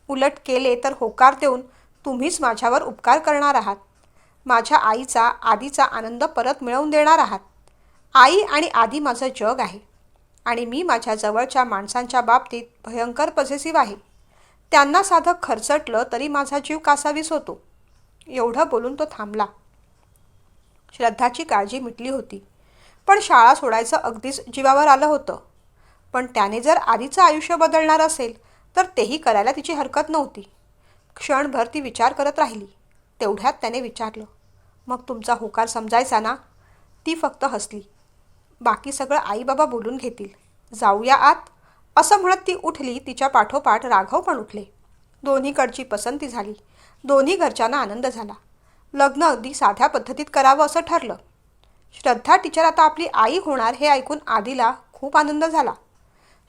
उलट केले तर होकार देऊन तुम्हीच माझ्यावर उपकार करणार आहात. माझ्या आईचा आधीचा आनंद परत मिळवून देणार आहात. आई आणि आधी माझं जग आहे. आणि मी माझ्या जवळच्या माणसांच्या बाबतीत भयंकर पॉझिटिव्ह आहे. त्यांना साधं खरचटलं तरी माझा जीव कासावीस होतो. एवढं बोलून तो थांबला. श्रद्धाची काळजी मिटली होती. पण शाळा सोडायचं अगदीच जीवावर आलं होतं. पण त्याने जर आधीचं आयुष्य बदलणार असेल तर तेही करायला तिची हरकत नव्हती. क्षणभर ती विचार करत राहिली. तेवढ्यात त्याने विचारलं, मग तुमचा होकार समजायचा ना? ती फक्त हसली. बाकी सगळं आईबाबा बोलून घेतील. जाऊया आत, असं म्हणत ती उठली. तिच्या पाठोपाठ राघव पण उठले. दोन्हीकडची पसंती झाली. दोन्ही घरच्यांना आनंद झाला. लग्न अगदी साध्या पद्धतीत करावं असं ठरलं. श्रद्धा टीचर आता आपली आई होणार हे ऐकून आधीला खूप आनंद झाला.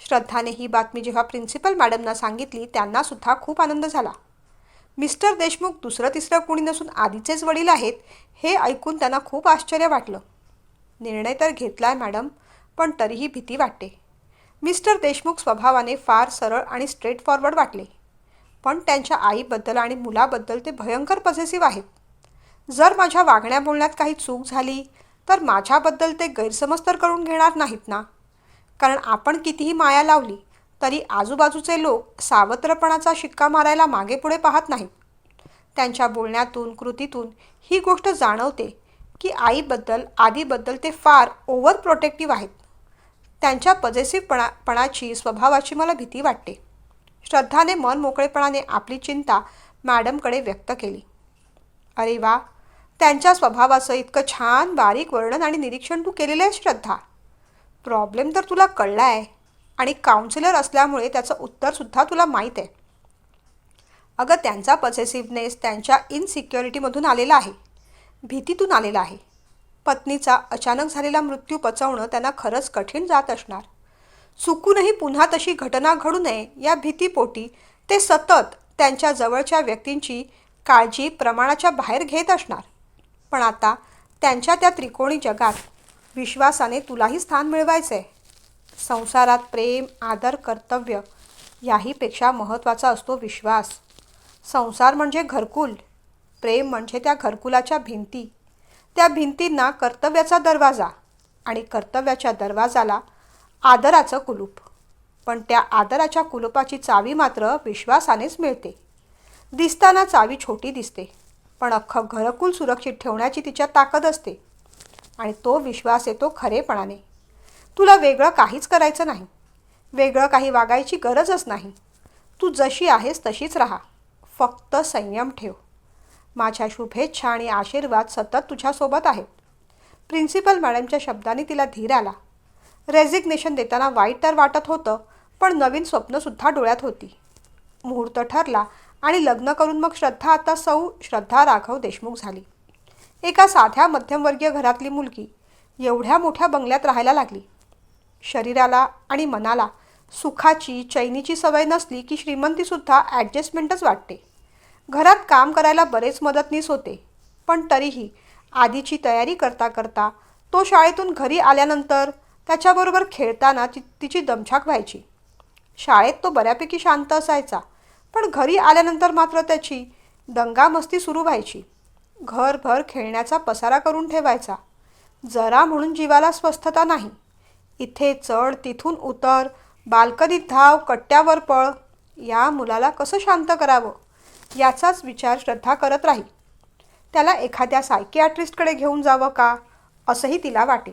श्रद्धाने ही बातमी जेव्हा प्रिन्सिपल मॅडमना सांगितली त्यांनासुद्धा खूप आनंद झाला. मिस्टर देशमुख दुसरं तिसरं कोणी नसून आधीचेच वडील आहेत हे ऐकून त्यांना खूप आश्चर्य वाटलं. निर्णय तर घेतलाय मॅडम, पण तरीही भीती वाटते. मिस्टर देशमुख स्वभावाने फार सरळ आणि स्ट्रेट फॉरवर्ड वाटले. पण त्यांच्या आईबद्दल आणि मुलाबद्दल ते भयंकर पॉझिटिव्ह आहेत. जर माझ्या वागण्या बोलण्यात काही चूक झाली तर माझ्याबद्दल ते गैरसमज तर करून घेणार नाहीत ना? कारण आपण कितीही माया लावली तरी आजूबाजूचे लोक सावत्रपणाचा शिक्का मारायला मागे पुढे पाहत नाहीत. त्यांच्या बोलण्यातून कृतीतून ही गोष्ट जाणवते की आईबद्दल आधीबद्दल ते फार ओव्हर प्रोटेक्टिव्ह आहेत. त्यांच्या पॉझिटिव्हपणाची स्वभावाची मला भीती वाटते. श्रद्धाने मन मोकळेपणाने आपली चिंता मॅडमकडे व्यक्त केली. अरे वा, त्यांच्या स्वभावाचं इतकं छान बारीक वर्णन आणि निरीक्षण तू केलेलं आहे श्रद्धा. प्रॉब्लेम तर तुला कळला आहे आणि काउन्सिलर असल्यामुळे त्याचं उत्तरसुद्धा तुला माहीत आहे. अगं, त्यांचा पॉझिटिव्हनेस त्यांच्या इनसिक्युरिटीमधून आलेला आहे. भीतीतून आलेला आहे. पत्नीचा अचानक झालेला मृत्यू पचवणं त्यांना खरंच कठीण जात असणार. चुकूनही पुन्हा तशी घटना घडू नये या भीतीपोटी ते सतत त्यांच्या जवळच्या व्यक्तींची काळजी प्रमाणाच्या बाहेर घेत असणार. पण आता त्यांच्या त्या त्रिकोणी जगात विश्वासाने तुलाही स्थान मिळवायचं आहे. संसारात प्रेम, आदर, कर्तव्य याहीपेक्षा महत्त्वाचा असतो विश्वास. संसार म्हणजे घरकुल, प्रेम म्हणजे त्या घरकुलाच्या भिंती, त्या भिंतींना कर्तव्याचा दरवाजा आणि कर्तव्याच्या दरवाजाला आदराचं कुलूप. पण त्या आदराच्या कुलुपाची चावी मात्र विश्वासानेच मिळते. दिसताना चावी छोटी दिसते, पण अख्खं घरकुल सुरक्षित ठेवण्याची तिच्यात ताकद असते. आणि तो विश्वास येतो खरेपणाने. तुला वेगळं काहीच करायचं नाही, वेगळं काही वागायची गरजच नाही. तू जशी आहेस तशीच राहा, फक्त संयम ठेव. माझ्या शुभेच्छा आणि आशीर्वाद सतत तुझ्यासोबत आहेत. प्रिन्सिपल मॅडमच्या शब्दांनी तिला धीर आला. रेझिग्नेशन देताना वाईट तर वाटत होतं, पण नवीन स्वप्नसुद्धा डोळ्यात होती. मुहूर्त ठरला आणि लग्न करून मग श्रद्धा आता सौ श्रद्धा राघव देशमुख झाली. एका साध्या मध्यमवर्गीय घरातली मुलगी एवढ्या मोठ्या बंगल्यात राहायला लागली. शरीराला आणि मनाला सुखाची, चैनीची सवय नसली की श्रीमंतीसुद्धा ॲडजस्टमेंटच वाटते. घरात काम करायला बरेच मदतनीस होते, पण तरीही आधीची तयारी करता करता तो शाळेतून घरी आल्यानंतर त्याच्याबरोबर खेळताना तिची दमछाक व्हायची. शाळेत तो बऱ्यापैकी शांत असायचा, पण घरी आल्यानंतर मात्र त्याची दंगामस्ती सुरू व्हायची. घरभर खेळण्याचा पसारा करून ठेवायचा. जरा म्हणून जीवाला स्वस्थता नाही. इथे चढ, तिथून उतर, बाल्कनीत धाव, कट्ट्यावर पळ. या मुलाला कसं शांत करावं याचाच विचार श्रद्धा करत राही. त्याला एखाद्या सायकियाट्रिस्टकडे घेऊन जावं का असंही तिला वाटे.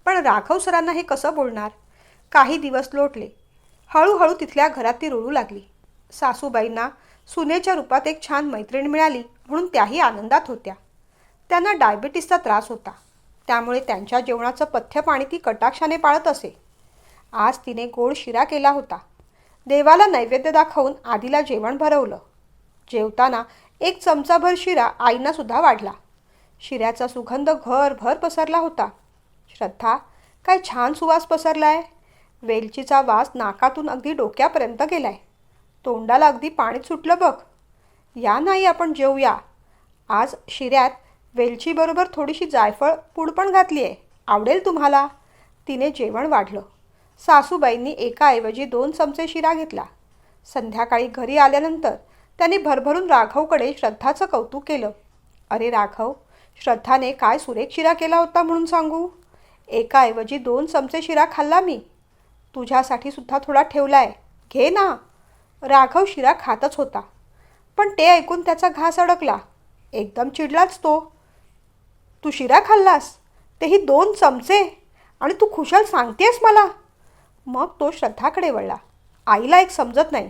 पण राघव सरांना हे कसं बोलणार. काही दिवस लोटले. हळूहळू तिथल्या घरात ती रुळू लागली. सासूबाईंना सुनेच्या रूपात एक छान मैत्रीण मिळाली म्हणून त्याही आनंदात होत्या. त्यांना डायबिटीसचा त्रास होता, त्यामुळे त्यांच्या जेवणाचं पथ्यपाणी ती कटाक्षाने पाळत असे. आज तिने गोड शिरा केला होता. देवाला नैवेद्य दाखवून आधीला जेवण भरवलं. जेवताना एक चमचाभर शिरा आईंनासुद्धा वाढला. शिऱ्याचा सुगंध घरभर पसरला होता. श्रद्धा, काय छान सुवास पसरलाय. वेलचीचा वास नाकातून अगदी डोक्यापर्यंत गेलाय. तोंडाला अगदी पाणी सुटलं बघ. या नाही आपण जेवूया. आज शिऱ्यात वेलचीबरोबर थोडीशी जायफळ पूड पण घातली आहे, आवडेल तुम्हाला. तिने जेवण वाढलं. सासूबाईंनी एकाऐवजी 2 चमचे शिरा घेतला. संध्याकाळी घरी आल्यानंतर त्यांनी भरभरून राघवकडे श्रद्धाचं कौतुक केलं. अरे राघव, श्रद्धाने काय सुरेख शिरा केला होता म्हणून सांगू. एकाऐवजी 2 चमचे शिरा खाल्ला मी. तुझ्यासाठी सुद्धा थोडा ठेवलाय, घे ना. राघव शिरा खातच होता, पण ते ऐकून त्याचा घास अडकला. एकदम चिडलाच तो. तू शिरा खाल्लास, तेही 2 चमचे, आणि तू खुशाल सांगतेस मला. मग तो श्रद्धाकडे वळला. आईला एक समजत नाही,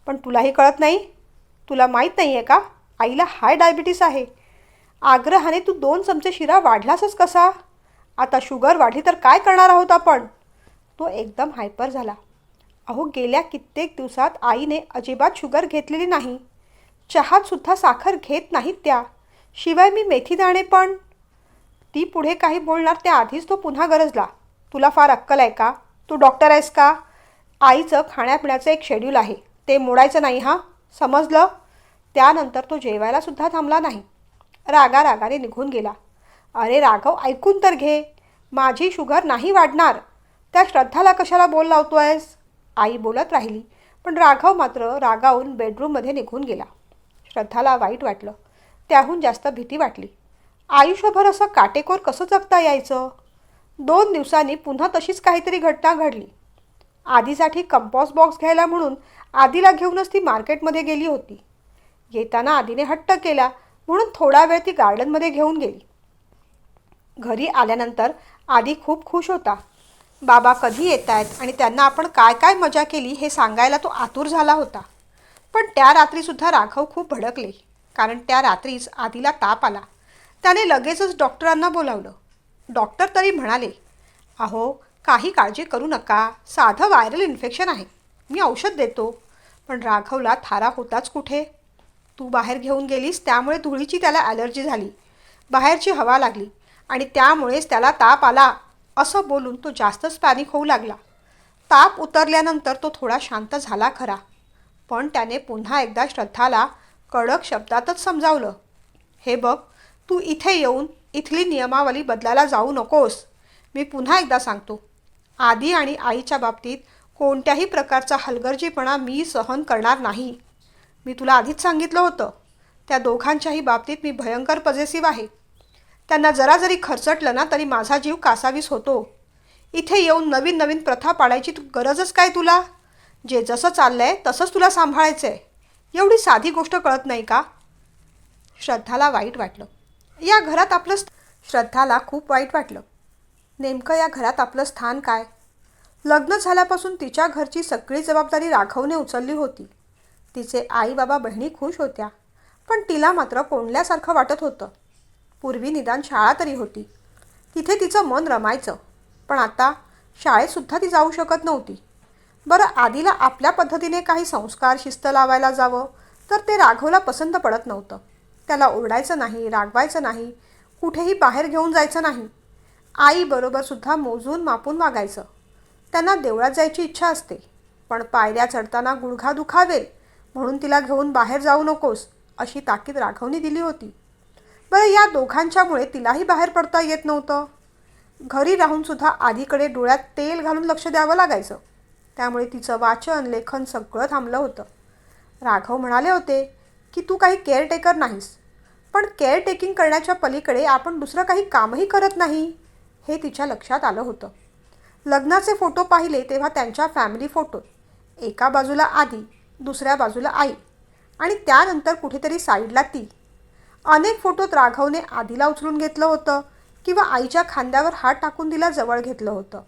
पण तुलाही कळत नाही. तुला माहीत नाही आहे का, आईला हाय डायबिटीस आहे. आग्रहाने तू 2 चमचे शिरा वाढलासच कसा. आता शुगर वाढली तर काय करणार आहोत आपण. तो एकदम हायपर झाला. अहो, गेल्या कित्येक दिवसात आईने अजिबात शुगर घेतलेली नाही. चहात सुद्धा साखर घेत नाहीत त्या. शिवाय मी मेथीदाणे पण. ती पुढे काही बोलणार त्याआधीच तो पुन्हा गरजला. तुला फार अक्कल आहे का. तू डॉक्टर आहेस का. आईचं खाण्यापिण्याचं एक शेड्यूल आहे, ते मोडायचं नाही हां, समजलं. त्यानंतर तो जेवायला सुद्धा थांबला नाही. रागारागाने निघून गेला. अरे राघव, ऐकून तर घे. माझी शुगर नाही वाढणार. त्या श्रद्धाला कशाला बोल लावतो आहेस. आई बोलत राहिली, पण राघव मात्र रागावून बेडरूममध्ये निघून गेला. श्रद्धाला वाईट वाटलं. त्याहून जास्त भीती वाटली. आयुष्यभर असं काटेकोर कसं जगता यायचं. 2 दिवसांनी पुन्हा तशीच काहीतरी घटना घडली. आधीसाठी कंपॉस्ट बॉक्स घ्यायला म्हणून आधीला घेऊनच ती मार्केटमध्ये गेली होती. येताना आधीने हट्ट केला म्हणून थोडा वेळ ती गार्डनमध्ये घेऊन गेली. घरी आल्यानंतर आधी खूप खुश होता. बाबा कधी येत आहेत आणि त्यांना आपण काय काय मजा केली हे सांगायला तो आतुर झाला होता. पण त्या रात्रीसुद्धा राघव खूप भडकले, कारण त्या रात्रीच आधीला ताप आला. त्याने लगेचच डॉक्टरांना बोलावलं. डॉक्टर तरी म्हणाले, अहो काही काळजी करू नका, साधं व्हायरल इन्फेक्शन आहे, मी औषध देतो. पण राघवला थारा होताच कुठे. तू बाहेर घेऊन गेलीस त्यामुळे धुळीची त्याला ॲलर्जी झाली, बाहेरची हवा लागली आणि त्यामुळेच त्याला ताप आला, असं बोलून तो जास्तच पॅनिक होऊ लागला. ताप उतरल्यानंतर तो थोडा शांत झाला खरा, पण त्याने पुन्हा एकदा श्रद्धाला कडक शब्दातच समजावलं. हे बघ, तू इथे येऊन इथली नियमावली बदलायला जाऊ नकोस. मी पुन्हा एकदा सांगतो, आदी आणि आईच्या बाबतीत कोणत्याही प्रकारचा हलगर्जीपणा मी सहन करणार नाही. मी तुला आधीच सांगितलं होतं. त्या दोघांच्याही बाबतीत मी भयंकर पॉझिटिव्ह आहे. त्यांना जरा जरी खरचटलं ना तरी माझा जीव कासावीस होतो. इथे येऊन नवीन नवीन प्रथा पाडायची गरजच काय तुला? जे जसं चाललंय तसंच तुला सांभाळायचं आहे. एवढी साधी गोष्ट कळत नाही का? श्रद्धाला वाईट वाटलं. या घरात आपलं श्रद्धाला खूप वाईट वाटलं. नेमकं या घरात आपलं स्थान काय? लग्न झाल्यापासून तिच्या घरची सगळी जबाबदारी राघवने उचलली होती. तिचे आई बाबा बहिणी खुश होत्या, पण तिला मात्र कोंडल्यासारखं वाटत होतं. पूर्वी निदान शाळा तरी होती, तिथे तिचं मन रमायचं. पण आता शाळेतसुद्धा ती जाऊ शकत नव्हती. बरं, आधीला आपल्या पद्धतीने काही संस्कार शिस्त लावायला जावं तर ते राघवला पसंत पडत नव्हतं. त्याला ओरडायचं नाही, रागवायचं नाही, कुठेही बाहेर घेऊन जायचं नाही. आईबरोबरसुद्धा मोजून मापून वागायचं. त्यांना देवळात जायची इच्छा असते, पण पायऱ्या चढताना गुडघा दुखावेल म्हणून तिला घेऊन बाहेर जाऊ नकोस अशी ताकीद राघवने दिली होती. बरं, या दोघांच्यामुळे तिलाही बाहेर पडता येत नव्हतं. घरी राहूनसुद्धा आधीकडे डोळ्यात तेल घालून लक्ष द्यावं लागायचं. त्यामुळे तिचं वाचन लेखन सगळं थांबलं होतं. राघव म्हणाले होते की तू काही केअरटेकर नाहीस, पण केअरटेकिंग करण्याच्या पलीकडे आपण दुसरं काही कामही करत नाही हे तिच्या लक्षात आलं होतं. लग्नाचे फोटो पाहिले तेव्हा त्यांच्या फॅमिली फोटो, एका बाजूला आदी, दुसऱ्या बाजूला आई आणि त्यानंतर कुठेतरी साईडला ती. अनेक फोटोत राघवने आधीला उचलून घेतलं होतं किंवा आईच्या खांद्यावर हात टाकून तिला जवळ घेतलं होतं.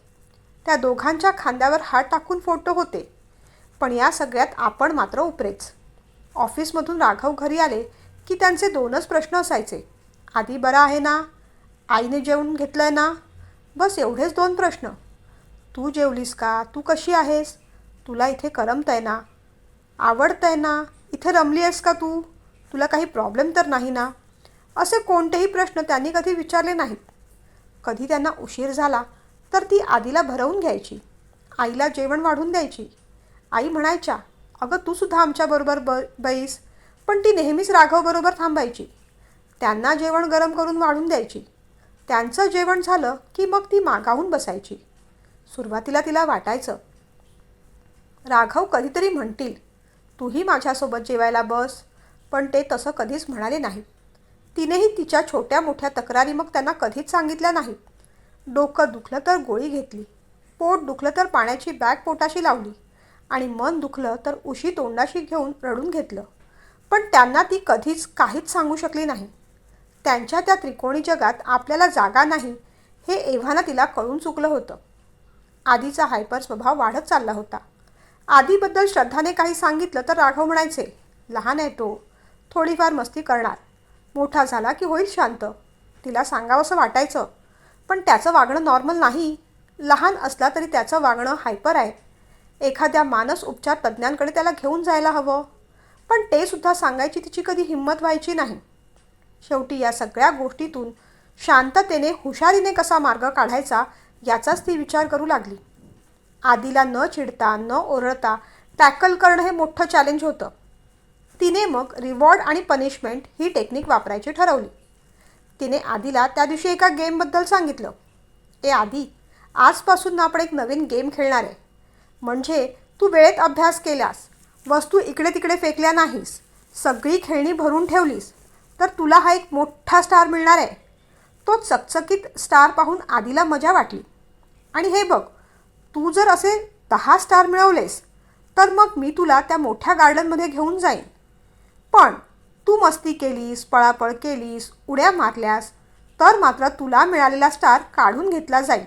त्या दोघांच्या खांद्यावर हात टाकून फोटो होते, पण या सगळ्यात आपण मात्र उपरेच. ऑफिसमधून राघव घरी आले की त्यांचे दोनच प्रश्न असायचे. आधी बरा आहे ना? आईने जेवून घेतलं आहे ना? बस एवढेच दोन प्रश्न. तू जेवलीस का? तू कशी आहेस? तुला इथे करमत आहे ना? आवडतं आहे ना? इथे रमली आहेस का तू? तुला काही प्रॉब्लेम तर नाही ना? असे कोणतेही प्रश्न त्यांनी कधी विचारले नाहीत. कधी त्यांना उशीर झाला तर ती आधीला भरवून घ्यायची, आईला जेवण वाढून द्यायची. आई म्हणायच्या, अगं तूसुद्धा आमच्याबरोबर बैस, पण ती नेहमीच राघवबरोबर थांबायची. त्यांना जेवण गरम करून वाढून द्यायची. त्यांचं जेवण झालं की मग ती मागाहून बसायची. सुरुवातीला तिला वाटायचं राघव कधीतरी म्हणतील, तूही माझ्यासोबत जेवायला बस, पण ते तसं कधीच म्हणाले नाहीत. तिनेही तिच्या छोट्या मोठ्या तक्रारी मग त्यांना कधीच सांगितल्या नाहीत. डोकं दुखलं तर गोळी घेतली, पोट दुखलं तर पाण्याची बॅग पोटाशी लावली आणि मन दुखलं तर उशी तोंडाशी घेऊन रडून घेतलं. पण त्यांना ती कधीच काहीच सांगू शकली नाही. त्यांच्या त्या त्रिकोणी जगात आपल्याला जागा नाही हे एव्हाना तिला कळून चुकलं होतं. आधीचा हायपर स्वभाव वाढत चालला होता. आधीबद्दल श्रद्धाने काही सांगितलं तर राघव म्हणायचे, लहान आहे तो, थोडीफार मस्ती करणार, मोठा झाला की होईल शांत. तिला सांगावंसं वाटायचं, पण त्याचं वागणं नॉर्मल नाही. लहान असला तरी त्याचं वागणं हायपर आहे. एखाद्या मानस उपचार तज्ज्ञांकडे त्याला घेऊन जायला हवं, पण ते सुद्धा सांगायची तिची कधी हिंमत व्हायची नाही. शेवटी या सगळ्या गोष्टीतून शांततेने हुशारीने कसा मार्ग काढायचा याचाच ती विचार करू लागली. आधीला न चिडता न ओरडता टॅकल करणं हे मोठं चॅलेंज होतं. तिने मग रिवॉर्ड आणि पनिशमेंट ही टेक्निक वापरायची ठरवली. तिने आधीला त्या दिवशी एका गेमबद्दल सांगितलं. आधी, आजपासून आपण एक नवीन गेम खेळणार आहे. म्हणजे तू वेळेत अभ्यास केल्यास, वस्तू इकडे तिकडे फेकल्या नाहीस, सगळी खेळणी भरून ठेवलीस तर तुला हा एक मोठा स्टार मिळणार आहे. तो चकचकीत स्टार पाहून आधीला मजा वाटली. आणि हे बघ, तू जर असे 10 स्टार मिळवलेस तर मग मी तुला त्या मोठ्या गार्डनमध्ये घेऊन जाईन. पण तू मस्ती केलीस, पळापळ केलीस, उड्या मारल्यास तर मात्र तुला मिळालेला स्टार काढून घेतला जाईल.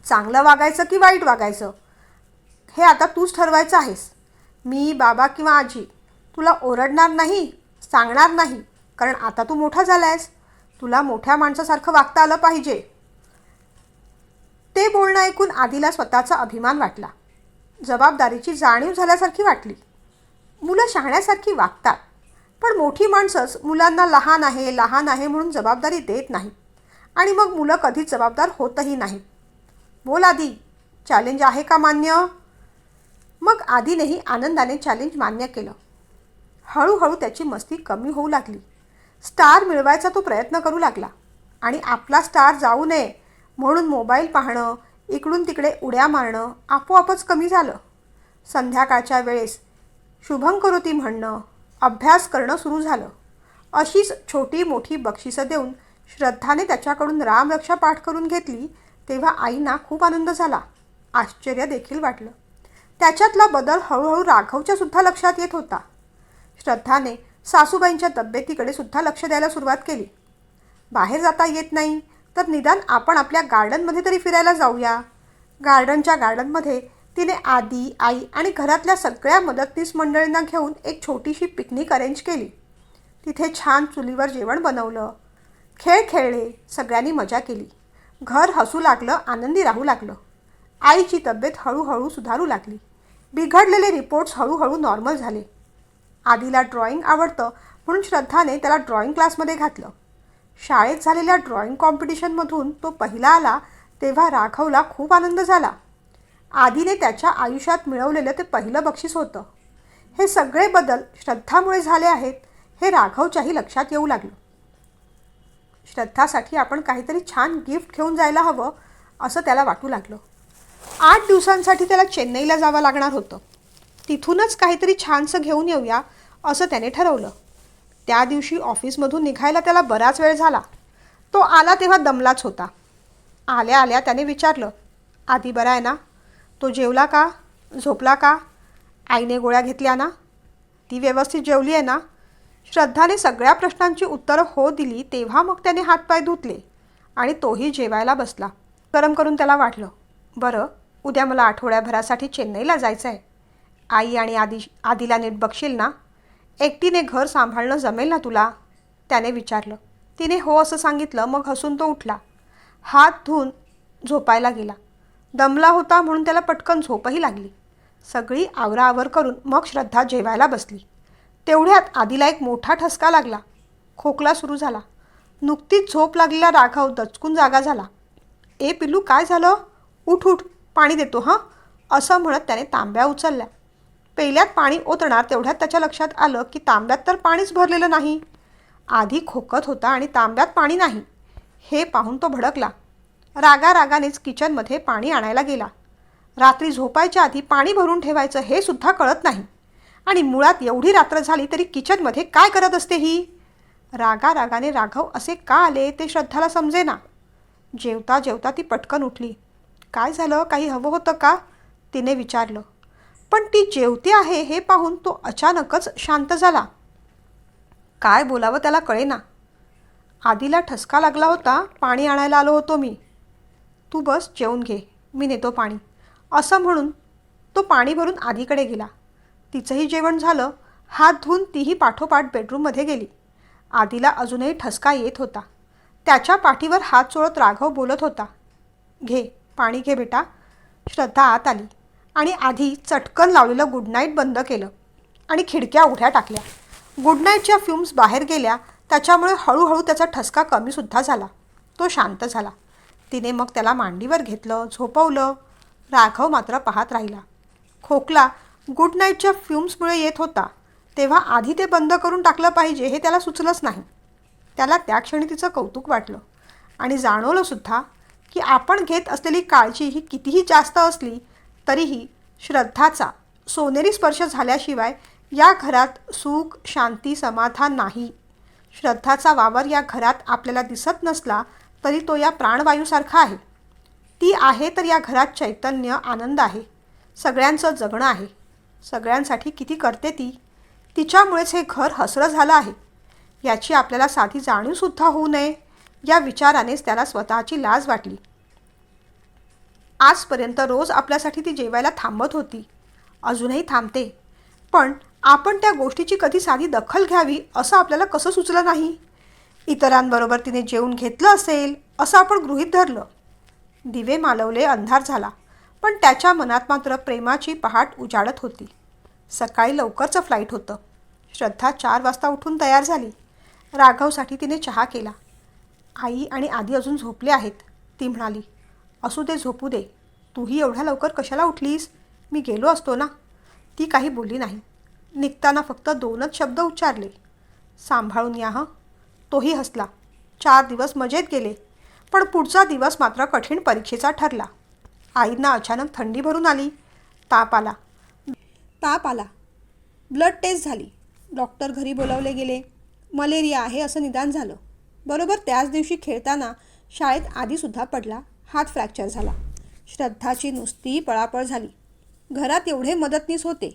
चांगलं वागायचं की वाईट वागायचं हे आता तूच ठरवायचं आहेस. मी, बाबा किंवा आजी तुला ओरडणार नाही, सांगणार नाही, कारण आता तू मोठा झाला आहेस. तुला मोठ्या माणसासारखं वागता आलं पाहिजे. ते बोलणं ऐकून आधीला स्वतःचा अभिमान वाटला. जबाबदारीची जाणीव झाल्यासारखी वाटली. मुलं शहाण्यासारखी वागतात, पण मोठी माणसंच मुलांना लहान आहे म्हणून जबाबदारी देत नाहीत आणि मग मुलं कधीच जबाबदार होतही नाहीत. बोल आधी, चॅलेंज आहे का मान्य? मग आधीनेही आनंदाने चॅलेंज मान्य केलं. हळूहळू त्याची मस्ती कमी होऊ लागली. स्टार मिळवायचा तो प्रयत्न करू लागला आणि आपला स्टार जाऊ नये म्हणून मोबाईल पाहणं, इकडून तिकडे उड्या मारणं आपोआपच कमी झालं. संध्याकाळच्या वेळेस शुभं करोती म्हणणं, अभ्यास करणं सुरू झालं. अशीच छोटी मोठी बक्षिसं देऊन श्रद्धाने त्याच्याकडून रामरक्षा पाठ करून घेतली तेव्हा आईंना खूप आनंद झाला. आश्चर्य देखील वाटलं. त्याच्यातला बदल हळूहळू राघवच्या सुद्धा लक्षात येत होता. श्रद्धाने सासूबाईंच्या तब्येतीकडे सुद्धा लक्ष द्यायला सुरुवात केली. बाहेर जाता येत नाही तर निदान आपण आपल्या गार्डनमध्ये तरी फिरायला जाऊया. गार्डनमध्ये तिने आदी, आई आणि घरातल्या सगळ्या मदतनीस मंडळींना घेऊन एक छोटीशी पिकनिक अरेंज केली. तिथे छान चुलीवर जेवण बनवलं, खेळ खेळले, सगळ्यांनी मजा केली. घर हसू लागलं, आनंदी राहू लागलं. आईची तब्येत हळूहळू सुधारू लागली. बिघडलेले रिपोर्ट्स हळूहळू नॉर्मल झाले. आदीला ड्रॉइंग आवडतं म्हणून श्रद्धाने त्याला ड्रॉइंग क्लासमध्ये घातलं. शाळेत झालेल्या ड्रॉइंग कॉम्पिटिशनमधून तो पहिला आला तेव्हा राघवला खूप आनंद झाला. आदीने त्याच्या आयुष्यात मिळवलेलं ते पहिलं बक्षीस होतं. हे सगळे बदल श्रद्धामुळे झाले आहेत हे राघवच्याही लक्षात येऊ लागलं. श्रद्धासाठी आपण काहीतरी छान गिफ्ट घेऊन जायला हवं असं त्याला वाटू लागलं. 8 दिवसांसाठी त्याला चेन्नईला जावं लागणार होतं. तिथूनच काहीतरी छानसं घेऊन येऊया असं त्याने ठरवलं. त्या दिवशी ऑफिसमधून निघायला त्याला बराच वेळ झाला. तो आला तेव्हा दमलाच होता. आल्या आल्या त्याने विचारलं, आदी बरा आहे ना? तो जेवला का? झोपला का? आईने गोळ्या घेतल्या ना? ती व्यवस्थित जेवली आहे ना? श्रद्धाने सगळ्या प्रश्नांची उत्तरं हो दिली तेव्हा मग त्याने हातपाय धुतले आणि तोही जेवायला बसला. गरम करून त्याला वाटलं, बरं उद्या मला आठवड्याभरासाठी चेन्नईला जायचं आहे. आई आणि आदीला नीट बघशील ना? एकटीने घर सांभाळणं जमेल ना तुला? त्याने विचारलं. तिने हो असं सांगितलं. मग हसून तो उठला. हात धुवून झोपायला गेला. दमला होता म्हणून त्याला पटकन झोपही लागली. सगळी आवराआवर करून मग श्रद्धा जेवायला बसली. तेवढ्यात आदीला एक मोठा ठसका लागला. खोकला सुरू झाला. नुकतीच झोप लागलेला राघव दचकून जागा झाला. ए पिल्लू, काय झालं? उठ उठ, पाणी देतो हां, असं म्हणत त्याने तांब्या उचलल्या. पेल्यात पाणी ओतणार तेवढ्यात त्याच्या लक्षात आलं की तांब्यात तर पाणीच भरलेलं नाही. आधी खोकत होता आणि तांब्यात पाणी नाही हे पाहून तो भडकला. रागारागानेच किचनमध्ये पाणी आणायला गेला. रात्री झोपायच्या आधी पाणी भरून ठेवायचं हे सुद्धा कळत नाही आणि मुळात एवढी रात्र झाली तरी किचनमध्ये काय करत असते ही? रागारागाने राघव असे का आले ते श्रद्धाला समजेना. जेवता जेवता ती पटकन उठली. काय झालं? काही हवं होतं का? तिने विचारलं. पण ती जेवते आहे हे पाहून तो अचानकच शांत झाला. काय बोलावं त्याला कळेना. आदीला ठसका लागला होता, पाणी आणायला आलो होतो मी. तू बस, जेवून घे, मी नेतो पाणी, असं म्हणून तो पाणी भरून आदीकडे गेला. तिचंही जेवण झालं. हात धुवून तीही पाठोपाठ बेडरूममध्ये गेली. आदीला अजूनही ठसका येत होता. त्याच्या पाठीवर हात चोळत राघव बोलत होता. घे पाणी, घे बेटा. श्रद्धा आत आली आणि आधी चटकन लावलेलं गुड नाईट बंद केलं आणि खिडक्या उघड्या टाकल्या. गुड नाईटच्या फ्युम्स बाहेर गेल्या. त्याच्यामुळे हळूहळू त्याचा ठसका कमीसुद्धा झाला. तो शांत झाला. तिने मग त्याला मांडीवर घेतलं, झोपवलं. राघव मात्र पाहत राहिला. खोकला गुड नाईटच्या फ्युम्समुळे येत होता तेव्हा आधी ते बंद करून टाकलं पाहिजे हे त्याला सुचलंच नाही. त्याला त्या क्षणी तिचं कौतुक वाटलं आणि जाणवलंसुद्धा की आपण घेत असलेली काळजी ही कितीही जास्त असली तरीही श्रद्धाचा सोनेरी स्पर्श झाल्याशिवाय या घरात सुख, शांती, समाधान नाही. श्रद्धाचा वावर या घरात आपल्याला दिसत नसला तरी तो या प्राणवायूसारखा आहे. ती आहे तर या घरात चैतन्य, आनंद आहे. सगळ्यांचं जगणं आहे. सगळ्यांसाठी किती करते ती. तिच्यामुळेच हे घर हसरं झालं आहे. याची आपल्याला साधी जाणीवसुद्धा होऊ नये या विचारानेच त्याला स्वतःची लाज वाटली. आजपर्यंत रोज आपल्यासाठी ती जेवायला थांबत होती, अजूनही थांबते. पण आपण त्या गोष्टीची कधी साधी दखल घ्यावी असं आपल्याला कसं सुचलं नाही? इतरांबरोबर तिने जेवून घेतलं असेल असं आपण गृहीत धरलं. दिवे मालवले, अंधार झाला. पण त्याच्या मनात मात्र प्रेमाची पहाट उजाडत होती. सकाळी लवकरचं फ्लाईट होतं. श्रद्धा 4 वाजता उठून तयार झाली. राघवसाठी तिने चहा केला. आई आणि आदी अजून झोपले आहेत. ती म्हणाली, असू दे, झोपू दे. तूही एवढ्या लवकर कशाला उठलीस? मी गेलो असतो ना. ती काही बोलली नाही. निघताना फक्त 2च शब्द उच्चारले, सांभाळून या हं. तोही हसला. 4 दिवस मजेत गेले. पण पुढचा दिवस मात्र कठीण परीक्षेचा ठरला. आईंना अचानक थंडी भरून आली. ताप आला. ब्लड टेस्ट झाली. डॉक्टर घरी बोलावले गेले. मलेरिया आहे असं निदान झालं. बरोबर त्याच दिवशी खेळताना शाळेत आधीसुद्धा पडला. हात फ्रॅक्चर झाला. श्रद्धाची नुसती पळापळ झाली. घरात एवढे मदतनीस होते,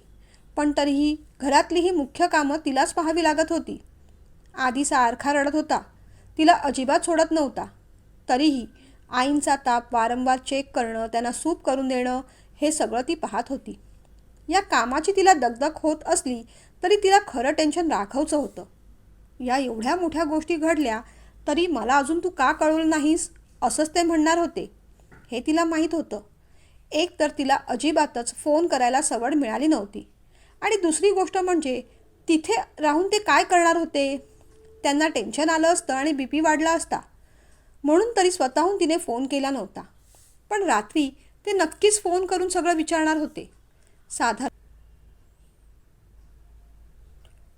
पण तरीही घरातली ही मुख्य कामं तिलाच पाहावी लागत होती. आधी सारखा रडत होता. तिला अजिबात सोडत नव्हता. तरीही आईंचा ताप वारंवार चेक करणं, त्यांना सूप करून देणं, हे सगळं ती पाहत होती. या कामाची तिला दगदग होत असली तरी तिला खरं टेन्शन राघवचं होतं. या एवढ्या मोठ्या गोष्टी घडल्या तरी मला अजून तू का कळवलं नाहीस असंच ते म्हणणार होते. हे तिला माहीत होतं. एक तर तिला अजिबातच फोन करायला सवड मिळाली नव्हती आणि दुसरी गोष्ट म्हणजे तिथे राहून ते काय करणार होते. त्यांना टेन्शन आलं असतं आणि BP वाढला असता. म्हणून तरी स्वतःहून तिने फोन केला नव्हता. पण रात्री ते नक्कीच फोन करून सगळं विचारणार होते.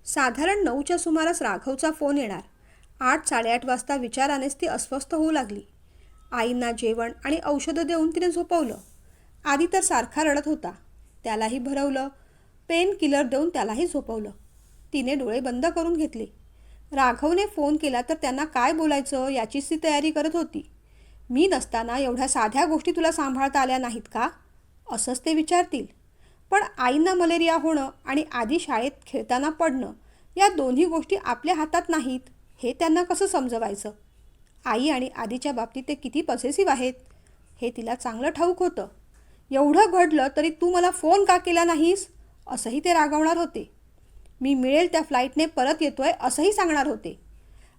साधारण 9च्या सुमारास राघवचा फोन येणार. 8-8:30 वाजता विचारानेच ती अस्वस्थ होऊ लागली. आईंना जेवण आणि औषधं देऊन तिने झोपवलं. आधी तर सारखा रडत होता. त्यालाही भरवलं. पेन किलर देऊन त्यालाही झोपवलं. तिने डोळे बंद करून घेतले. राघवने फोन केला तर त्यांना काय बोलायचं याचीच ती तयारी करत होती. मी नसताना एवढ्या साध्या गोष्टी तुला सांभाळता आल्या नाहीत का असंच ते विचारतील. पण आईंना मलेरिया होणं आणि आधी शाळेत खेळताना पडणं या दोन्ही गोष्टी आपल्या हातात नाहीत हे त्यांना कसं समजवायचं. आई आणि आधीच्या बाबतीत ते किती पॉसेसिव्ह आहेत हे तिला चांगलं ठाऊक होतं. एवढं घडलं तरी तू मला फोन का केला नाहीस असंही ते रागावणार होते. मी मिळेल त्या फ्लाईटने परत येतोय असंही सांगणार होते.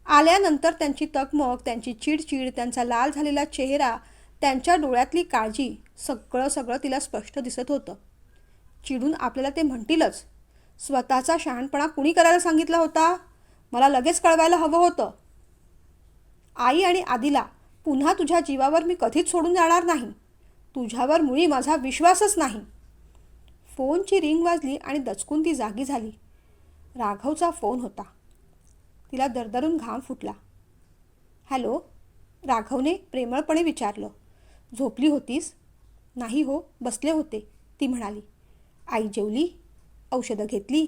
आल्यानंतर त्यांची तकमक, त्यांची चिडचिड, त्यांचा लाल झालेला चेहरा, त्यांच्या डोळ्यातली काळजी सगळं तिला स्पष्ट दिसत होतं. चिडून आपल्याला ते म्हणतीलच, स्वतःचा शहाणपणा कुणी करायला सांगितला होता, मला लगेच कळवायला हवं होतं. आई आणि आधीला पुन्हा तुझ्या जीवावर मी कधीच सोडून जाणार नाही. तुझ्यावर मुळी माझा विश्वासच नाही. फोनची रिंग वाजली आणि दचकून ती जागी झाली. राघवचा फोन होता. तिला दरदरून घाम फुटला. हॅलो, राघवने प्रेमळपणे विचारलं. झोपली होतीस? नाही हो, बसले होते, ती म्हणाली. आई जेवली? औषधं घेतली?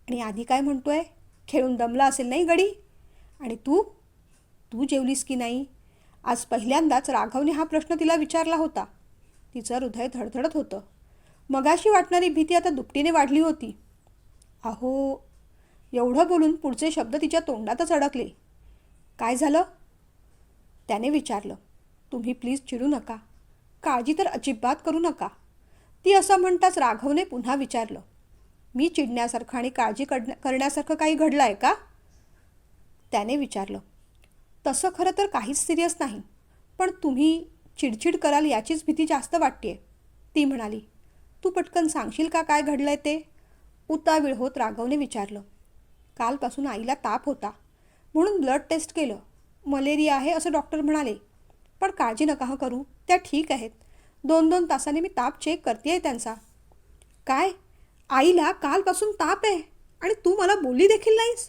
आणि आधी काय म्हणतोय? खेळून दमला असेल नाही गडी? आणि तू जेवलीस की नाही? आज पहिल्यांदाच राघवने हा प्रश्न तिला विचारला होता. तिचं हृदय धडधडत होतं. मगाशी वाटणारी भीती आता दुपटीने वाढली होती. अहो, एवढं बोलून पुढचे शब्द तिच्या तोंडातच अडकले. काय झालं? त्याने विचारलं. तुम्ही प्लीज चिडू नका. काळजी तर अजिबात करू नका. ती असं म्हणताच राघवने पुन्हा विचारलं. मी चिडण्यासारखं आणि काळजी करण्यासारखं काही घडलं आहे का? त्याने विचारलं. तसं खरं तर काहीच सिरियस नाही, पण तुम्ही चिडचिड कराल याचीच भीती जास्त वाटते, ती म्हणाली. तू पटकन सांगशील का काय घडलंय ते? उतावीळ होत राघवने विचारलं. कालपासून आईला ताप होता, म्हणून ब्लड टेस्ट केलं. मलेरिया आहे असं डॉक्टर म्हणाले. पण काळजी नका करू, त्या ठीक आहेत. 2-2 तासांनी मी ताप चेक करते त्यांचा. काय? आईला कालपासून ताप आहे आणि तू मला बोलली देखील नाहीस?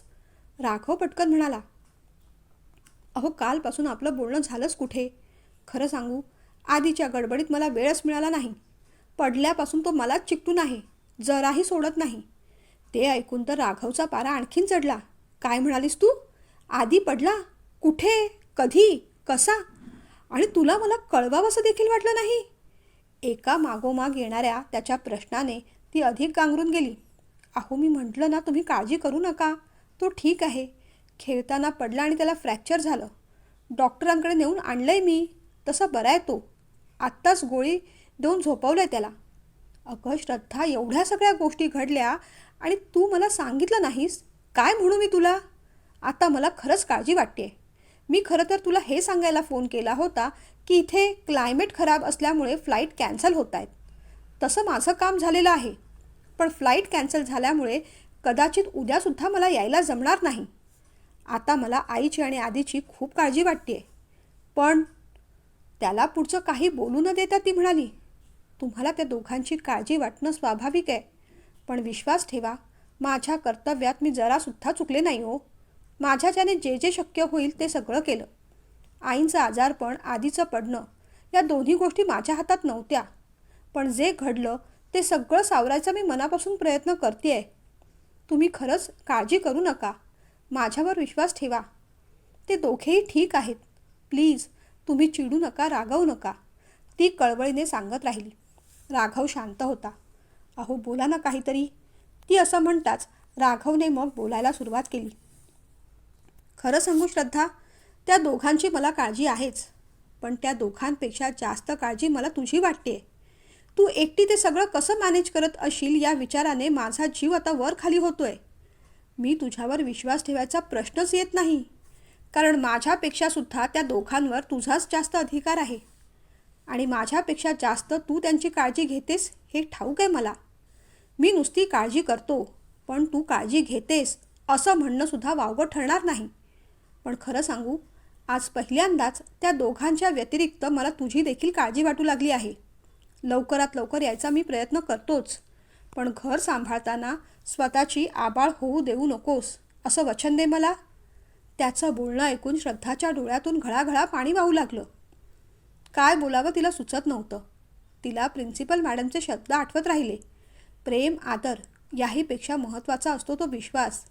राघव पटकन म्हणाला. अहो, कालपासून आपलं बोलणं झालंच कुठे? खरं सांगू, आधीच्या गडबडीत मला वेळच मिळाला नाही. पडल्यापासून तो मलाच चिकटून आहे, जराही सोडत नाही. ते ऐकून तर राघवचा पारा आणखीन चढला. काय म्हणालीस तू? आधी पडला? कुठे? कधी? कसा? आणि तुला मला कळवावंसं देखील वाटलं नाही? एका मागोमाग येणाऱ्या त्याच्या प्रश्नाने ती अधिक गांगरून गेली. अहो, मी म्हटलं ना, तुम्ही काळजी करू नका. तो ठीक आहे. खेळताना पडला आणि त्याला फ्रॅक्चर झालं. डॉक्टरांकडे नेऊन आणलंय मी. तसा बरा आहे तो. आत्ताच गोळी देऊन झोपवलं आहे त्याला. अगं श्रद्धा, एवढ्या सगळ्या गोष्टी घडल्या आणि तू मला सांगितलं नाहीस. काय म्हणू मी तुला? आता मला खरंच काळजी वाटते. मी खरं तर तुला हे सांगायला फोन केला होता की इथे क्लायमेट खराब असल्यामुळे फ्लाईट कॅन्सल होत आहेत. तसं माझं काम झालेलं आहे, पण फ्लाईट कॅन्सल झाल्यामुळे कदाचित उद्यासुद्धा मला यायला जमणार नाही. आता मला आईची आणि आधीची खूप काळजी वाटते. पण त्याला पुढचं काही बोलू न देता ती म्हणाली. तुम्हाला त्या दोघांची काळजी वाटणं स्वाभाविक आहे, पण विश्वास ठेवा, माझ्या कर्तव्यात मी जरासुद्धा चुकले नाही हो. माझ्याच्याने जे जे शक्य होईल ते सगळं केलं. आईंचं आजारपण, आधीचं पडणं या दोन्ही गोष्टी माझ्या हातात नव्हत्या. पण जे घडलं ते सगळं सावरायचा मी मनापासून प्रयत्न करतेय. तुम्ही खरंच काळजी करू नका. माझ्यावर विश्वास ठेवा. ते दोघेही ठीक आहेत. प्लीज तुम्ही चिडू नका, रागावू नका, ती कळवळीने सांगत राहिली. राघव शांत होता. अहो बोला ना काहीतरी, ती असं म्हणताच राघवने मग बोलायला सुरुवात केली. खरं सांगू श्रद्धा, त्या दोघांची मला काळजी आहेच. पण त्या दोघांपेक्षा जास्त काळजी मला तुझी वाटते. तू एकटी ते सगळं कसं मॅनेज करत असशील या विचाराने माझा जीव आता वर खाली होतोय. मी तुझ्यावर विश्वास ठेवायचा प्रश्नच येत नाही. कारण माझ्यापेक्षा सुद्धा त्या दोघांवर तुझाच जास्त अधिकार आहे. आणि माझ्यापेक्षा जास्त तू त्यांची काळजी घेतेस हे ठाऊक आहे मला. मी नुसती काळजी करतो, पण तू काळजी घेतेस असं म्हणणंसुद्धा वावगं ठरणार नाही. पण खरं सांगू, आज पहिल्यांदाच त्या दोघांच्या व्यतिरिक्त मला तुझी देखील काळजी वाटू लागली आहे. लवकरात लवकर यायचा मी प्रयत्न करतोच, पण घर सांभाळताना स्वतःची आबाळ होऊ देऊ नकोस असं वचन दे मला. त्याचं बोलणं ऐकून श्रद्धाच्या डोळ्यातून घळाघळा पाणी वाहू लागलं. काय बोलावं तिला सुचत नव्हतं. तिला प्रिन्सिपल मॅडमचे शब्द आठवत राहिले. प्रेम, आदर याहीपेक्षा महत्त्वाचा असतो तो विश्वास.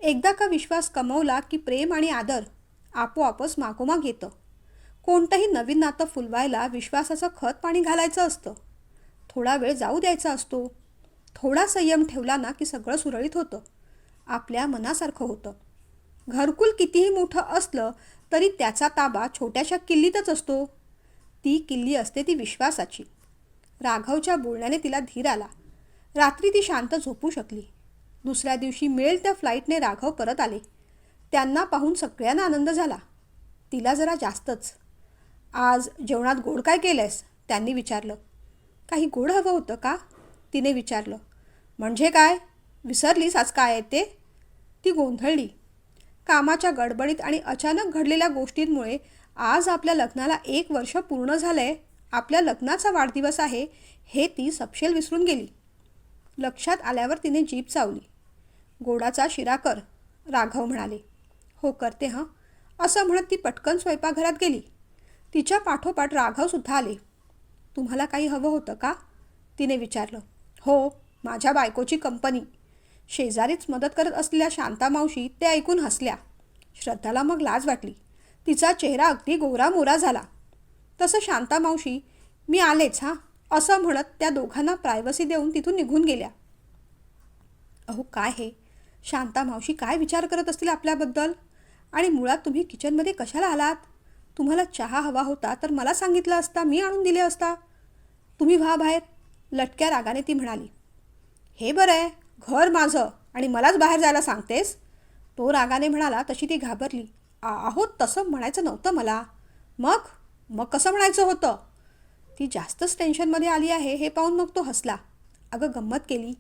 एकदा का विश्वास कमवला की प्रेम आणि आदर आपोआपच मागोमाग येतं. कोणतंही नवीन नातं फुलवायला विश्वासाचं खत पाणी घालायचं असतं. थोडा वेळ जाऊ द्यायचा असतो. थोडा संयम ठेवला ना की सगळं सुरळीत होतं. आपल्या मनासारखं होतं. घरकुल कितीही मोठं असलं तरी त्याचा ताबा छोट्याशा किल्लीतच असतो. ती किल्ली असते ती विश्वासाची. राघवच्या बोलण्याने तिला धीर आला. रात्री ती शांत झोपू शकली. दुसऱ्या दिवशी मिळेल त्या फ्लाईटने राघव परत आले. त्यांना पाहून सगळ्यांना आनंद झाला. तिला जरा जास्तच. आज जेवणात गोड काय केलंयस? त्यांनी विचारलं. काही गोड हवं होतं का? तिने विचारलं. म्हणजे काय? विसरलीस आज काय आहे ते? ती गोंधळली. कामाच्या गडबडीत आणि अचानक घडलेल्या गोष्टींमुळे आज आपल्या लग्नाला 1 वर्ष पूर्ण झालंय. आपल्या लग्नाचा वाढदिवस आहे हे ती सपशेल विसरून गेली. लक्षात आल्यावर तिने जीभ चावली. गोडाचा शिरा कर, राघव म्हणाले. हो करते हं, असं म्हणत ती पटकन स्वयंपाकघरात गेली. तिच्या पाठोपाठ राघवसुद्धा आले. तुम्हाला काही हवं होतं का? तिने विचारलं. हो, माझ्या बायकोची कंपनी. शेजारीच मदत करत असलेल्या शांता मावशी ते ऐकून हसल्या. श्रद्धाला मग लाज वाटली. तिचा चेहरा अगदी गोरामोरा झाला. तसं शांता मावशी, मी आलेच हां, असं म्हणत त्या दोघांना प्रायव्हसी देऊन तिथून निघून गेल्या. अहो काय हे, शांता मावशी काय विचार करत असतील आपल्याबद्दल? आणि मुळात तुम्ही किचनमध्ये कशाला आलात? तुम्हाला चहा हवा होता तर मला सांगितलं असता, मी आणून दिले असता. तुम्ही व्हा बाहेर, लटक्या रागाने ती म्हणाली. हे बरं आहे, घर माझं आणि मलाच बाहेर जायला सांगतेस? तो रागाने म्हणाला. तशी ती घाबरली. आहो तसं म्हणायचं नव्हतं मला. मग मग कसं म्हणायचं होतं? ती जास्तच टेन्शनमध्ये आली आहे हे पाहून मग तो हसला. अगं गंमत केली.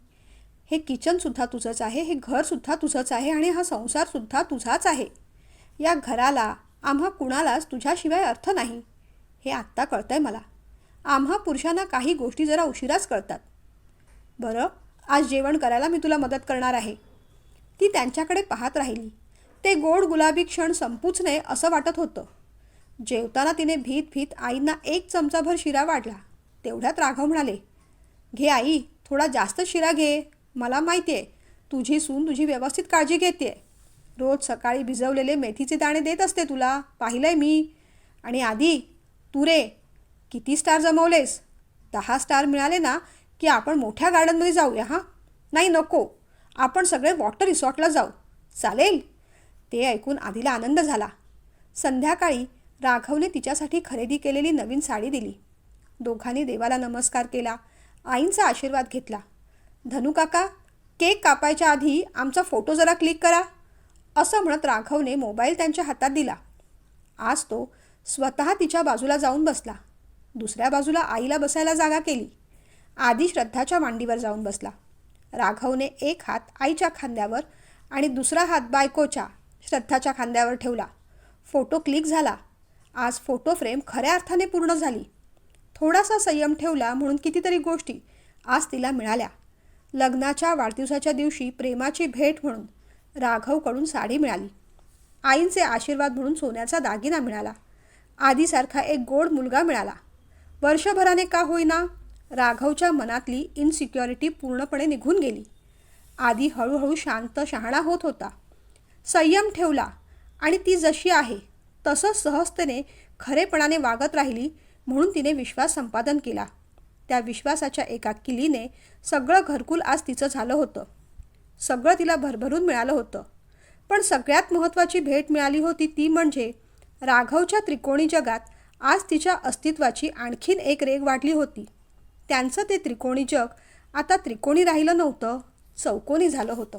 हे किचनसुद्धा तुझंच आहे, हे घरसुद्धा तुझंच आहे आणि हा संसारसुद्धा तुझाच आहे. या घराला, आम्हा कुणालाच तुझ्याशिवाय अर्थ नाही. हे आत्ता कळतंय मला. आम्हा पुरुषांना काही गोष्टी जरा उशिराच कळतात. बरं, आज जेवण करायला मी तुला मदत करणार आहे. ती त्यांच्याकडे पाहत राहिली. ते गोड गुलाबी क्षण संपूच नये असं वाटत होतं. जेवताना तिने भीत भीत आईंना 1 चमचाभर शिरा वाढला. तेवढ्यात राघव म्हणाले. घे आई, थोडा जास्त शिरा घे. मला माहिती आहे तुझी सून तुझी व्यवस्थित काळजी घेते. रोज सकाळी भिजवलेले मेथीचे दाणे देत असते तुला, पाहिलंय मी. आणि आधी तू रे, किती स्टार जमवलेस? 10 स्टार मिळाले ना की आपण मोठ्या गार्डनमध्ये जाऊया हां. नाही नको, आपण सगळे वॉटर रिसॉर्टला जाऊ. चालेल? ते ऐकून आधीला आनंद झाला. संध्याकाळी राघवने तिच्यासाठी खरेदी केलेली नवीन साडी दिली. दोघांनी देवाला नमस्कार केला. आईंचा आशीर्वाद घेतला. धनु काका, केक कापायच्या आधी आमचा फोटो जरा क्लिक करा, असं म्हणत राघवने मोबाईल त्यांच्या हातात दिला. आज तो स्वतः तिच्या बाजूला जाऊन बसला. दुसऱ्या बाजूला आईला बसायला जागा केली. आधी श्रद्धाच्या मांडीवर जाऊन बसला. राघवने एक हात आईच्या खांद्यावर आणि दुसरा हात बायकोच्या, श्रद्धाच्या खांद्यावर ठेवला. फोटो क्लिक झाला. आज फोटो फ्रेम खऱ्या अर्थाने पूर्ण झाली. थोडासा संयम ठेवला म्हणून कितीतरी गोष्टी आज तिला मिळाल्या. लग्नाच्या वाढदिवसाच्या दिवशी प्रेमाची भेट म्हणून राघवकडून साडी मिळाली. आईंचे आशीर्वाद म्हणून सोन्याचा दागिना मिळाला. आधीसारखा एक गोड मुलगा मिळाला. वर्षभराने का होईना राघवच्या मनातली इनसिक्युरिटी पूर्णपणे निघून गेली. आधी हळूहळू शांत शहाणा होत होता, संयम ठेवला आणि ती जशी आहे तसंच सहजतेने खरेपणाने वागत राहिली म्हणून तिने विश्वास संपादन केला. त्या विश्वासाच्या एका किलीने सगळं घरकुल आज तिचं झालं होतं. सगळं तिला भरभरून मिळालं होतं. पण सगळ्यात महत्त्वाची भेट मिळाली होती ती म्हणजे राघवच्या त्रिकोणी जगात आज तिच्या अस्तित्वाची आणखीन एक रेघ वाढली होती. त्यांचं ते त्रिकोणी जग आता त्रिकोणी राहिलं नव्हतं, चौकोनी झालं होतं.